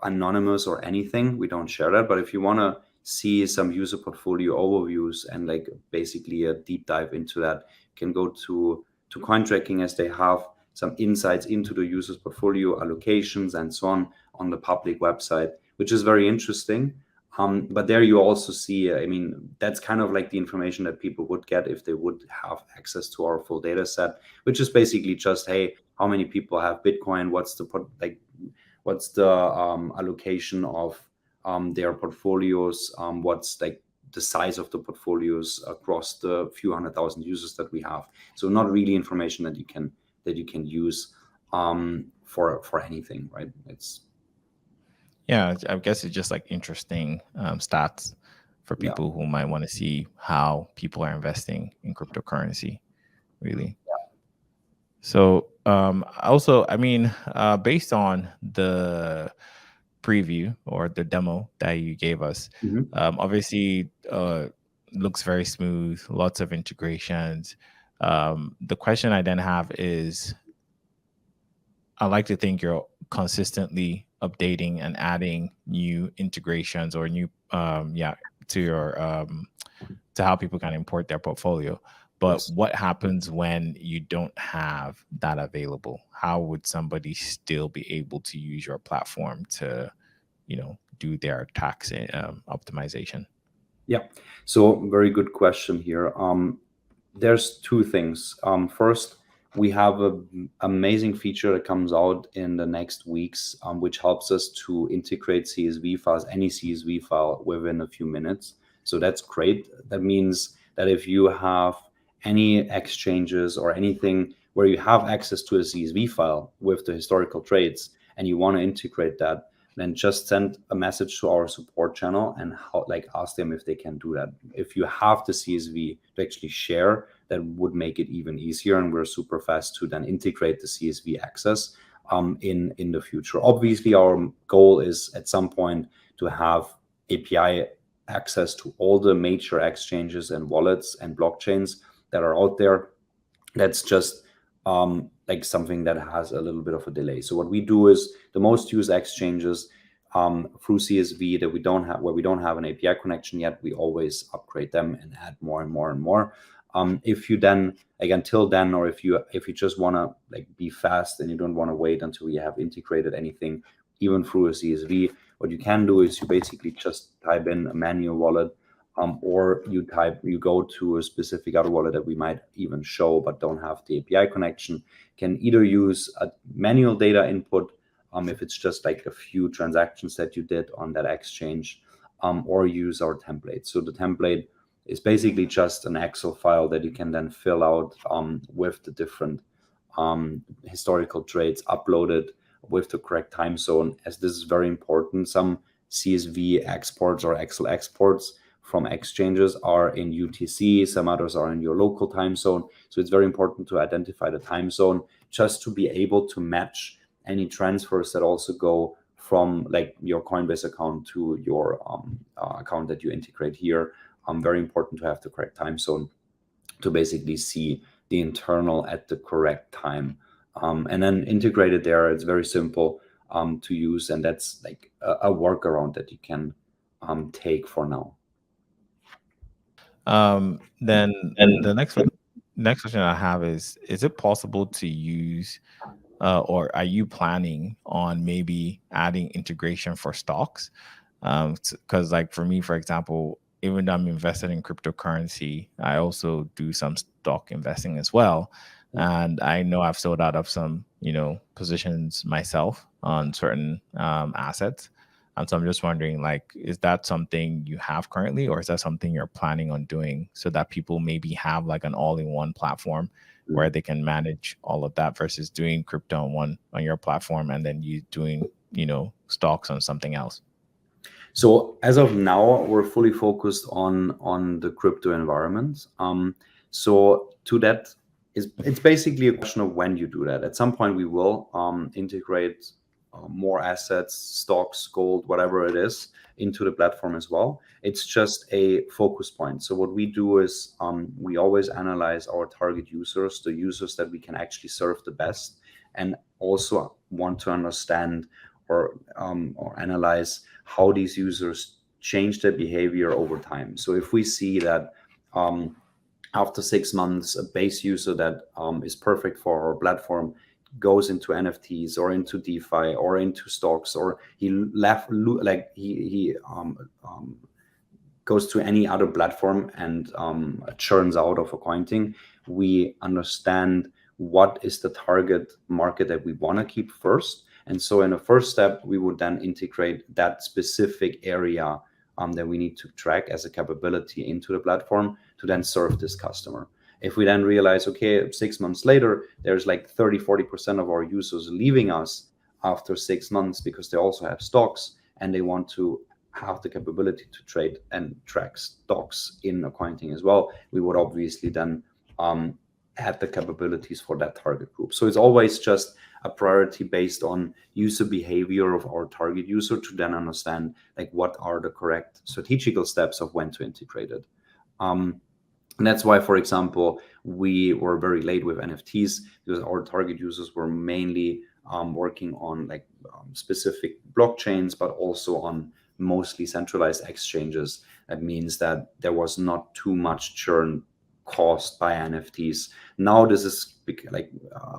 anonymous or anything. We don't share that. But if you want to see some user portfolio overviews and like basically a deep dive into that, you can go to coin tracking, as they have some insights into the user's portfolio allocations and so on the public website, which is very interesting. But there you also see, I mean, that's kind of like the information that people would get if they would have access to our full data set, which is basically just, hey, how many people have Bitcoin? What's the allocation of their portfolios? What's like the size of the portfolios across the few 100,000 users that we have? So not really information that you can use for anything, right? It's yeah, I guess it's just like interesting stats for yeah. people who might want to see how people are investing in cryptocurrency, really. So, also, I mean, based on the preview or the demo that you gave us, Mhm. obviously, looks very smooth, lots of integrations. The question I then have is, I like to think you're consistently updating and adding new integrations or new, yeah, to your to how people can import their portfolio. But Yes. what happens when you don't have that available? How would somebody still be able to use your platform to, do their tax optimization? Yeah. So very good question here. There's two things. First, we have an amazing feature that comes out in the next weeks, which helps us to integrate CSV files, any CSV file, within a few minutes. So that's great. That means that if you have any exchanges or anything where you have access to a CSV file with the historical trades and you want to integrate that, then just send a message to our support channel and ask them if they can do that. If you have the CSV to actually share, that would make it even easier, and we're super fast to then integrate the CSV access in the future. Obviously, our goal is at some point to have API access to all the major exchanges and wallets and blockchains that are out there. That's just like something that has a little bit of a delay. So what we do is the most used exchanges through CSV that we don't have, where we don't have an API connection yet, we always upgrade them and add more and more and more. If you then like until then, or if you just want to like be fast and you don't want to wait until you have integrated anything, even through a CSV, what you can do is you basically just type in a manual wallet, or you go to a specific other wallet that we might even show but don't have the API connection. Can either use a manual data input, if it's just like a few transactions that you did on that exchange, or use our template. So the template is basically just an Excel file that you can then fill out with the different historical trades uploaded with the correct time zone, as this is very important. Some CSV exports or Excel exports from exchanges are in UTC, some others are in your local time zone. So it's very important to identify the time zone just to be able to match any transfers that also go from like your Coinbase account to your account that you integrate here. Very important to have the correct time zone to basically see the internal at the correct time. And then integrated there, it's very simple to use, and that's like a workaround that you can take for now. Then And the next question I have is it possible to use, or are you planning on maybe adding integration for stocks? Because like for me, for example, even though I'm invested in cryptocurrency, I also do some stock investing as well. And I know I've sold out of some, positions myself on certain assets. And so I'm just wondering, like, is that something you have currently, or is that something you're planning on doing so that people maybe have like an all-in-one platform where they can manage all of that versus doing crypto on your platform and then you doing, stocks on something else? So as of now, we're fully focused on the crypto environment. So to that is it's basically a question of when you do that. At some point, we will integrate more assets, stocks, gold, whatever it is, into the platform as well. It's just a focus point. So what we do is we always analyze our target users, the users that we can actually serve the best, and also want to understand or analyze how these users change their behavior over time. So if we see that after 6 months, a base user that is perfect for our platform goes into NFTs or into DeFi or into stocks, or he left like he goes to any other platform and churns out of Accointing, we understand what is the target market that we want to keep first. And so in the first step, we would then integrate that specific area that we need to track as a capability into the platform to then serve this customer. If we then realize, okay, 6 months later, there's like 30-40% of our users leaving us after 6 months because they also have stocks and they want to have the capability to trade and track stocks in Accointing as well, we would obviously then add the capabilities for that target group. So it's always just a priority based on user behavior of our target user to then understand like what are the correct strategical steps of when to integrate it. And that's why, for example, we were very late with NFTs because our target users were mainly working on like specific blockchains, but also on mostly centralized exchanges. That means that there was not too much churn caused by NFTs. Now this is like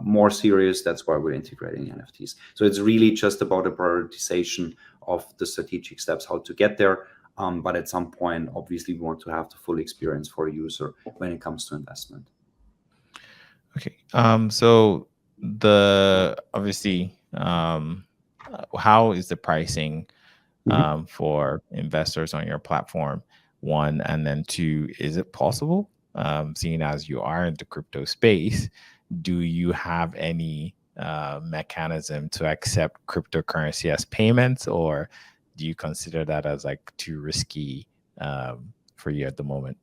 more serious. That's why we're integrating NFTs. So it's really just about a prioritization of the strategic steps, how to get there. But at some point, obviously, we want to have the full experience for a user when it comes to investment. Okay. So the obviously, how is the pricing for investors on your platform? One, and then two, is it possible, seeing as you are in the crypto space, do you have any mechanism to accept cryptocurrency as payments, or do you consider that as like too risky for you at the moment?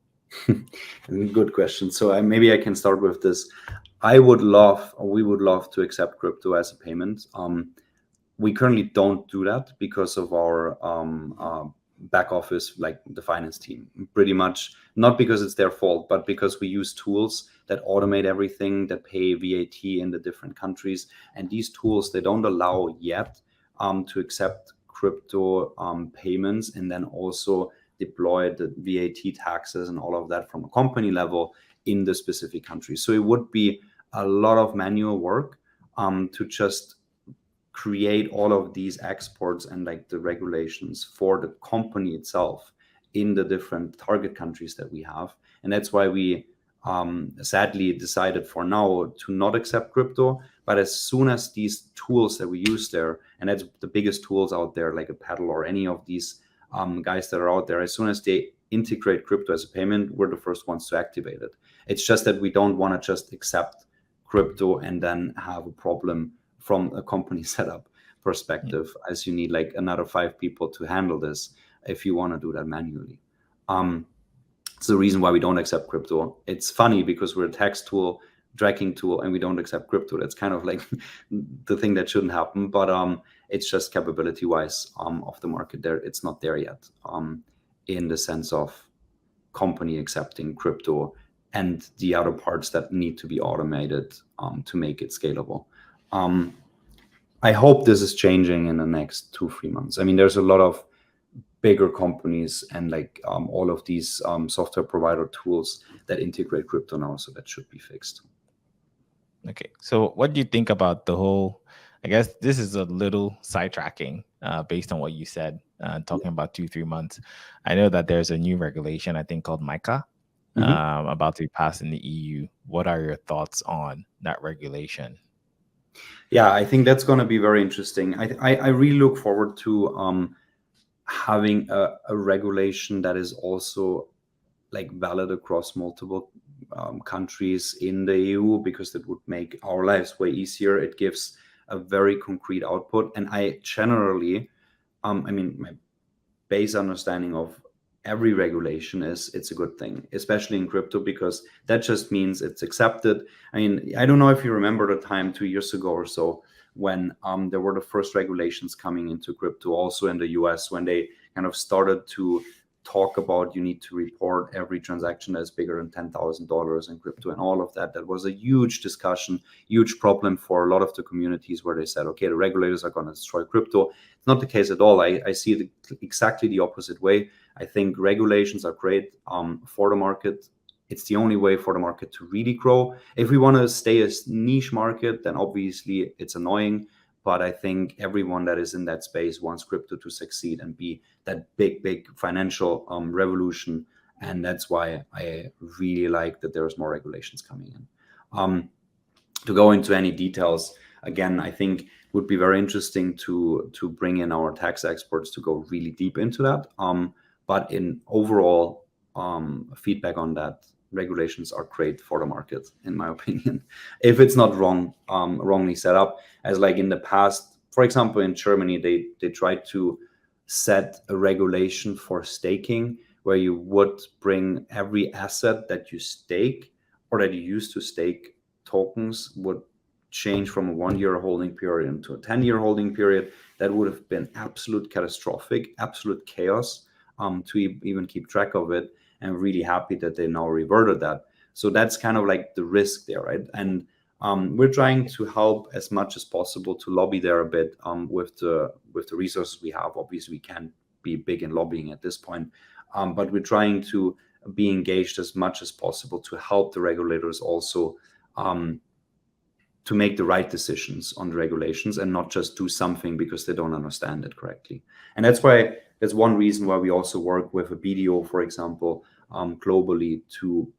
Good question. So maybe I can start with this. We would love to accept crypto as a payment. We currently don't do that because of our back office, like the finance team, pretty much not because it's their fault, but because we use tools that automate everything, that pay VAT in the different countries. And these tools, they don't allow yet to accept crypto payments and then also deploy the VAT taxes and all of that from a company level in the specific country. So it would be a lot of manual work to just create all of these exports and like the regulations for the company itself in the different target countries that we have. And that's why we sadly decided for now to not accept crypto. But as soon as these tools that we use there, and that's the biggest tools out there, like a HODL or any of these guys that are out there, as soon as they integrate crypto as a payment, we're the first ones to activate it. It's just that we don't want to just accept crypto and then have a problem from a company setup perspective, as you need like another 5 people to handle this if you want to do that manually. It's the reason why we don't accept crypto. It's funny because we're a tax tool, tracking tool, and we don't accept crypto. That's kind of like the thing that shouldn't happen, but it's just capability wise of the market there. It's not there yet in the sense of company accepting crypto and the other parts that need to be automated to make it scalable. I hope this is changing in the next 2-3 months. I mean, there's a lot of bigger companies and like all of these software provider tools that integrate crypto now, so that should be fixed. Okay, so what do you think about the whole, I guess this is a little sidetracking based on what you said, talking about 2-3 months. I know that there's a new regulation, I think called MiCA, about to be passed in the EU. What are your thoughts on that regulation? Yeah, I think that's going to be very interesting. I really look forward to having a regulation that is also like valid across multiple countries in the EU, because that would make our lives way easier. It gives a very concrete output, and I generally, I mean, my base understanding of every regulation is it's a good thing, especially in crypto, because that just means it's accepted. I mean, I don't know if you remember the time 2 years ago or so when there were the first regulations coming into crypto, also in the US, when they kind of started to talk about you need to report every transaction that's bigger than $10,000 in crypto and all of that. That was a huge discussion, huge problem for a lot of the communities, where they said, okay, the regulators are going to destroy crypto. It's not the case at all. I see it exactly the opposite way. I think regulations are great for the market. It's the only way for the market to really grow. If we want to stay a niche market, then obviously it's annoying. But I think everyone that is in that space wants crypto to succeed and be that big financial revolution. And that's why I really like that there's more regulations coming in. To go into any details, again, I think would be very interesting to bring in our tax experts to go really deep into that. But in overall feedback on that, regulations are great for the market, in my opinion, if it's not wrongly set up. As like in the past, for example, in Germany, they tried to set a regulation for staking, where you would bring every asset that you stake or that you use to stake tokens would change from a 1 year holding period into a 10-year holding period. That would have been absolute catastrophic, absolute chaos to even keep track of it. And really happy that they now reverted that. So that's kind of like the risk there, right? And we're trying to help as much as possible to lobby there a bit with the resources we have. Obviously, we can't be big in lobbying at this point, but we're trying to be engaged as much as possible to help the regulators also to make the right decisions on the regulations, and not just do something because they don't understand it correctly. And that's one reason why we also work with a BDO, for example, globally, to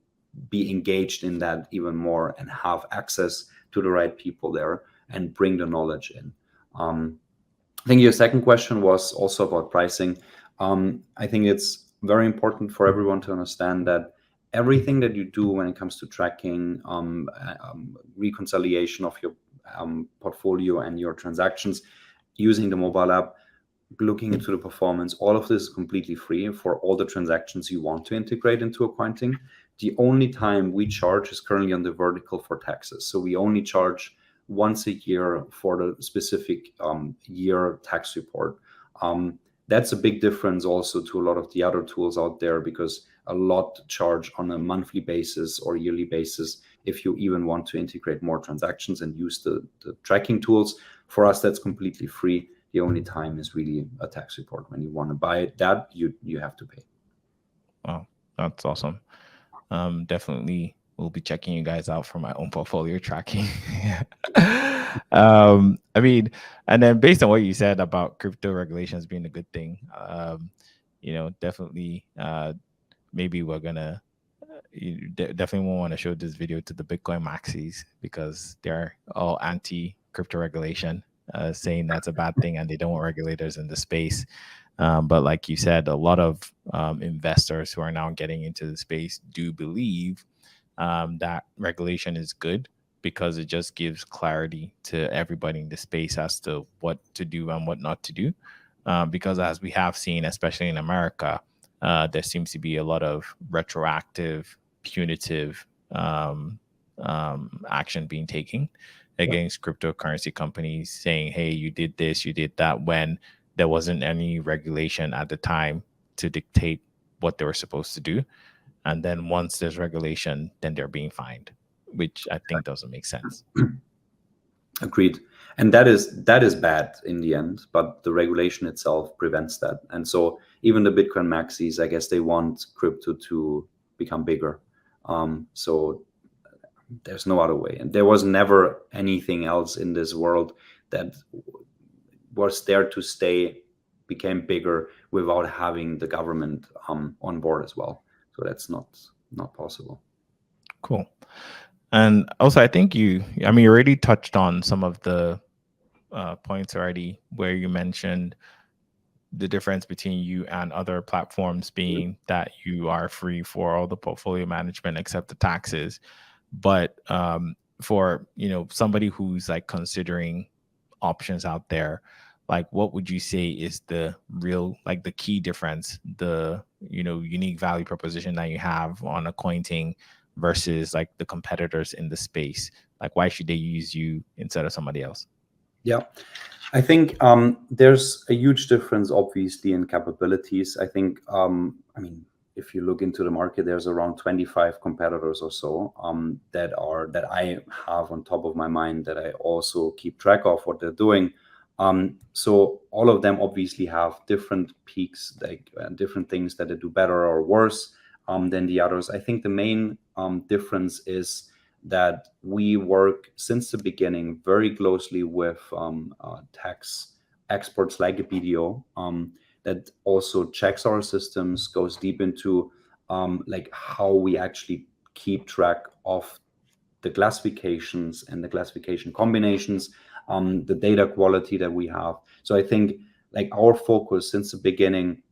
be engaged in that even more and have access to the right people there and bring the knowledge in. I think your second question was also about pricing. I think it's very important for everyone to understand that everything that you do when it comes to tracking, reconciliation of your portfolio and your transactions using the mobile app, looking into the performance, all of this is completely free for all the transactions you want to integrate into Accointing. The only time we charge is currently on the vertical for taxes. So we only charge once a year for the specific year tax report. That's a big difference also to a lot of the other tools out there, because a lot charge on a monthly basis or yearly basis if you even want to integrate more transactions and use the tracking tools. For us, that's completely free. The only time is really a tax report. When you want to buy that, you have to pay. Wow, that's awesome. Definitely will be checking you guys out for my own portfolio tracking. I mean, and then based on what you said about crypto regulations being a good thing, definitely, maybe we're gonna definitely won't want to show this video to the Bitcoin maxis, because they're all anti crypto regulation, saying that's a bad thing and they don't want regulators in the space. But like you said, a lot of investors who are now getting into the space do believe that regulation is good, because it just gives clarity to everybody in the space as to what to do and what not to do. Because as we have seen, especially in America, there seems to be a lot of retroactive, punitive action being taken against cryptocurrency companies, saying, hey, you did this, you did that, when there wasn't any regulation at the time to dictate what they were supposed to do. And then once there's regulation, then they're being fined, which I think doesn't make sense. Agreed. And that is bad in the end, but the regulation itself prevents that. And so even the Bitcoin maxis, I guess they want crypto to become bigger. So there's no other way. And there was never anything else in this world that was there to stay, became bigger without having the government on board as well. So that's not possible. Cool. And also, I think you already touched on some of the points already, where you mentioned the difference between you and other platforms being that you are free for all the portfolio management except the taxes. But for somebody who's like considering options out there, like what would you say is the real, like the key difference, the unique value proposition that you have on Accointing versus like the competitors in the space? Like why should they use you instead of somebody else? Yeah, I think there's a huge difference, obviously, in capabilities. I think, I mean, if you look into the market, there's around 25 competitors or so that I have on top of my mind, that I also keep track of what they're doing. So all of them obviously have different peaks, like different things that they do better or worse than the others. I think the main difference is that we work since the beginning very closely with tax experts like a BDO that also checks our systems, goes deep into like how we actually keep track of the classifications and the classification combinations, the data quality that we have. So I think like our focus since the beginning,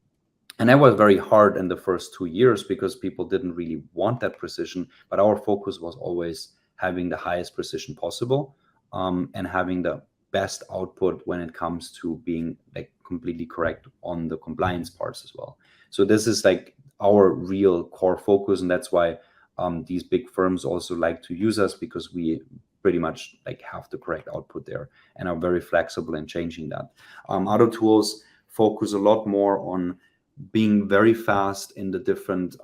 and that was very hard in the first 2 years because people didn't really want that precision, but our focus was always having the highest precision possible, and having the best output when it comes to being like completely correct on the compliance parts as well. So this is like our real core focus, and that's why these big firms also like to use us, because we pretty much like have the correct output there and are very flexible in changing that. Other tools focus a lot more on being very fast in the different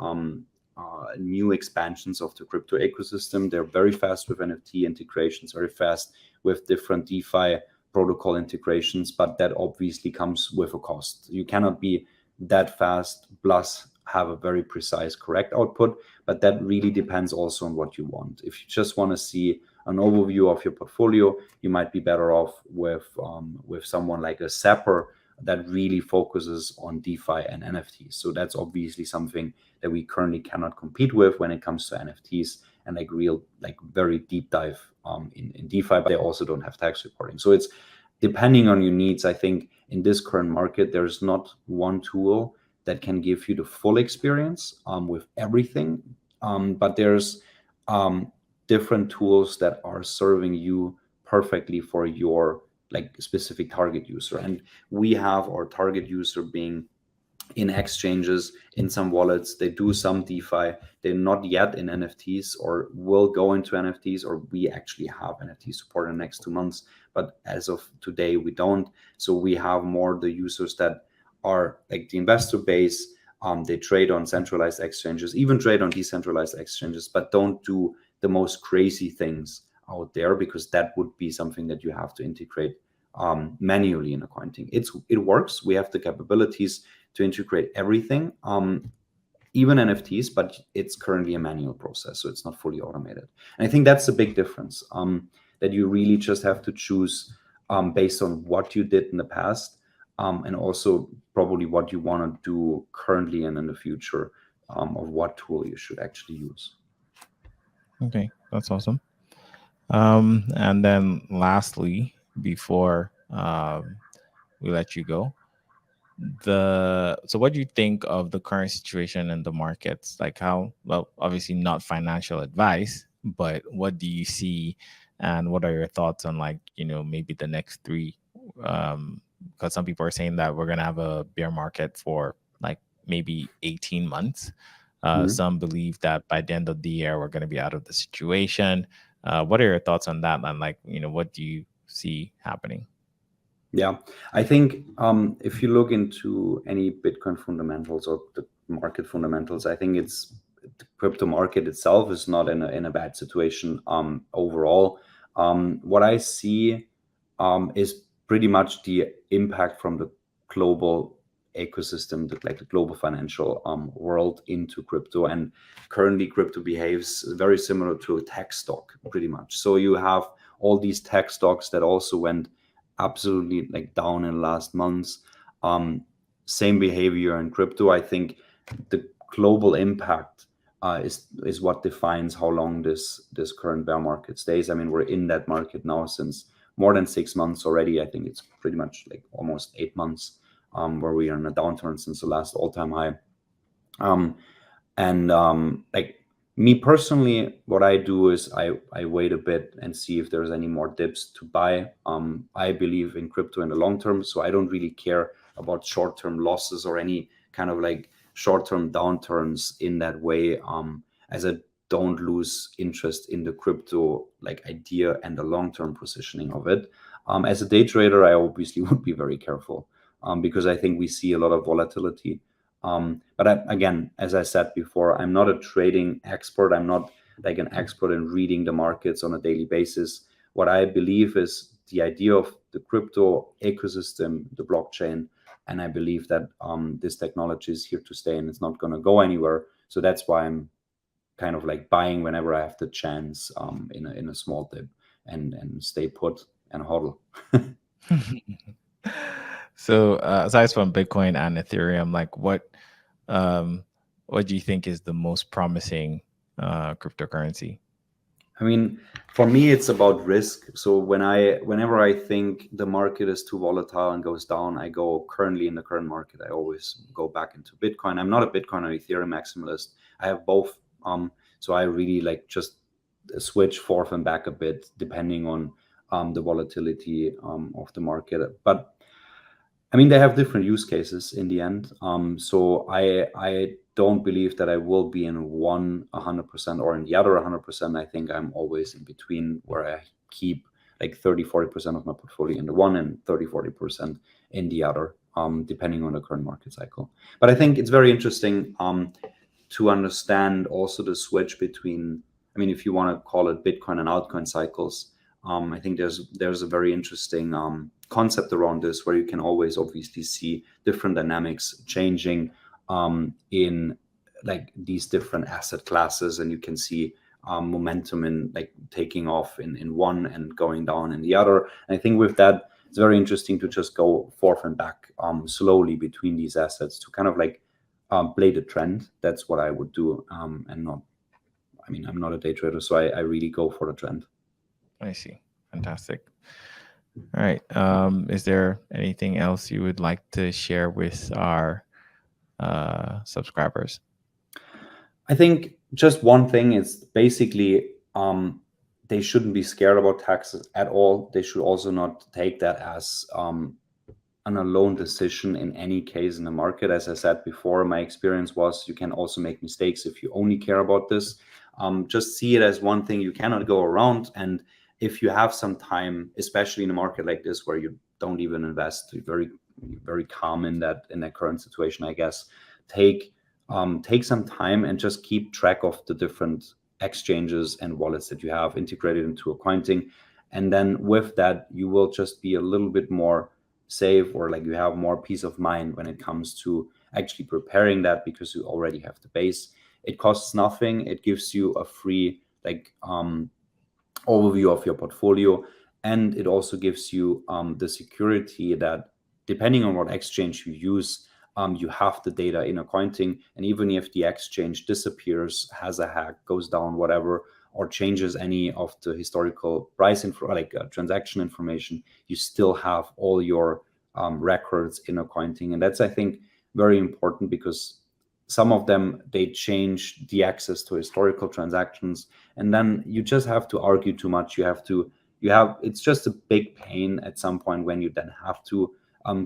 new expansions of the crypto ecosystem. They're very fast with NFT integrations, very fast with different DeFi protocol integrations, but that obviously comes with a cost. You cannot be that fast plus have a very precise, correct output, but that really depends also on what you want. If you just want to see an overview of your portfolio, you might be better off with someone like a Zapper that really focuses on DeFi and NFTs. So that's obviously something that we currently cannot compete with when it comes to NFTs and like real, like very deep dive in DeFi, but they also don't have tax reporting. So it's depending on your needs. I think in this current market, there's not one tool that can give you the full experience with everything, but there's different tools that are serving you perfectly for your like specific target user. And we have our target user being in exchanges, in some wallets. They do some DeFi. They're not yet in NFTs or will go into NFTs, or we actually have NFT support in the next 2 months. But as of today, we don't. So we have more the users that are like the investor base. They trade on centralized exchanges, even trade on decentralized exchanges, but don't do the most crazy things out there, because that would be something that you have to integrate manually in Accointing. It works. We have the capabilities to integrate everything, even NFTs, but it's currently a manual process, so it's not fully automated. And I think that's the big difference, that you really just have to choose based on what you did in the past, and also probably what you want to do currently and in the future, of what tool you should actually use. Okay, that's awesome. And then lastly, before we let you go, so what do you think of the current situation in the markets? Like how, well, obviously not financial advice, but what do you see, and what are your thoughts on, like, maybe the next three, because some people are saying that we're going to have a bear market for like maybe 18 months. Some believe that by the end of the year we're going to be out of the situation. What are your thoughts on that, and like, what do you see happening? Yeah, I think if you look into any Bitcoin fundamentals or the market fundamentals, I think it's the crypto market itself is not in a bad situation overall. What I see is pretty much the impact from the global ecosystem, like the global financial world into crypto. And currently, crypto behaves very similar to a tech stock, pretty much. So you have all these tech stocks that also went absolutely like down in the last months. Same behavior in crypto. I think the global impact is what defines how long this current bear market stays. I mean, we're in that market now since more than 6 months already. I think it's pretty much like almost 8 months. where we are in a downturn since the last all-time high. And like me personally, what I do is I wait a bit and see if there's any more dips to buy. I believe in crypto in the long term, so I don't really care about short-term losses or any kind of like short-term downturns in that way, as I don't lose interest in the crypto like idea and the long-term positioning of it. As a day trader, I obviously would be very careful, because I think we see a lot of volatility. But again, as I said before, I'm not a trading expert. I'm not like an expert in reading the markets on a daily basis. What I believe is the idea of the crypto ecosystem, the blockchain, and I believe that this technology is here to stay and it's not going to go anywhere. So that's why I'm kind of like buying whenever I have the chance, in a small dip, and stay put and hodl. So aside from Bitcoin and Ethereum, like um, what do you think is the most promising cryptocurrency? I mean, for me, it's about risk. So whenever I think the market is too volatile and goes down, I go currently in the current market. I always go back into Bitcoin. I'm not a Bitcoin or Ethereum maximalist. I have both. So I really like just switch forth and back a bit depending on the volatility of the market. But I mean, they have different use cases in the end. So I don't believe that I will be in one 100% or in the other 100%. I think I'm always in between, where I keep like 30-40% of my portfolio in the one and 30-40% in the other, depending on the current market cycle. But I think it's very interesting to understand also the switch between, I mean, if you want to call it Bitcoin and altcoin cycles, I think there's a very interesting concept around this, where you can always obviously see different dynamics changing in like these different asset classes, and you can see momentum in like taking off in one and going down in the other. And I think with that, it's very interesting to just go forth and back slowly between these assets to kind of like play the trend. That's what I would do, and not. I mean, I'm not a day trader, so I really go for the trend. I see. Fantastic. All right. Is there anything else you would like to share with our subscribers? I think just one thing is basically, they shouldn't be scared about taxes at all. They should also not take that as an alone decision in any case in the market. As I said before, my experience was you can also make mistakes if you only care about this. Just see it as one thing you cannot go around. And if you have some time, especially in a market like this where you don't even invest, you're very calm in that current situation, I guess. Take some time and just keep track of the different exchanges and wallets that you have integrated into Accointing. And then with that, you will just be a little bit more safe, or like you have more peace of mind when it comes to actually preparing that, because you already have the base. It costs nothing. It gives you a free like overview of your portfolio, and it also gives you the security that depending on what exchange you use, you have the data in Accointing, and even if the exchange disappears, has a hack, goes down, whatever, or changes any of the historical price info, like transaction information, you still have all your records in Accointing. And that's, I think, very important, because some of them, they change the access to historical transactions, and then you just have to argue too much. It's just a big pain at some point when you then have to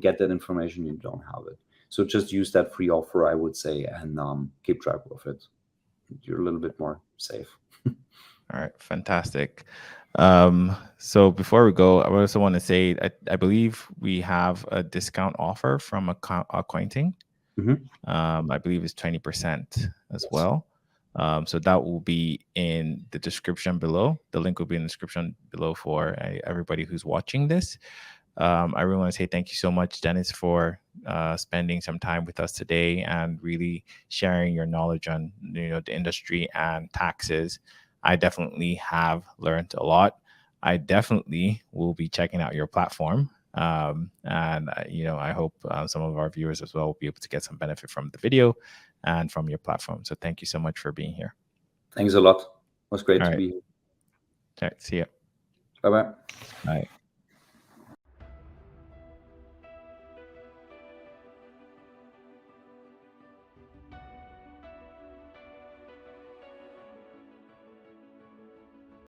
get that information, you don't have it. So just use that free offer, I would say, and keep track of it. You're a little bit more safe. All right, fantastic. So before we go, I also want to say I believe we have a discount offer from Accointing. I believe it's 20% as well. So that will be in the description below. The link will be in the description below for everybody who's watching this. I really want to say thank you so much, Dennis, for spending some time with us today and really sharing your knowledge on the industry and taxes. I definitely have learned a lot. I definitely will be checking out your platform. And I hope some of our viewers as well will be able to get some benefit from the video and from your platform. So thank you so much for being here. Thanks a lot. It was great All to right. be here. All right. See you. Bye bye. Bye.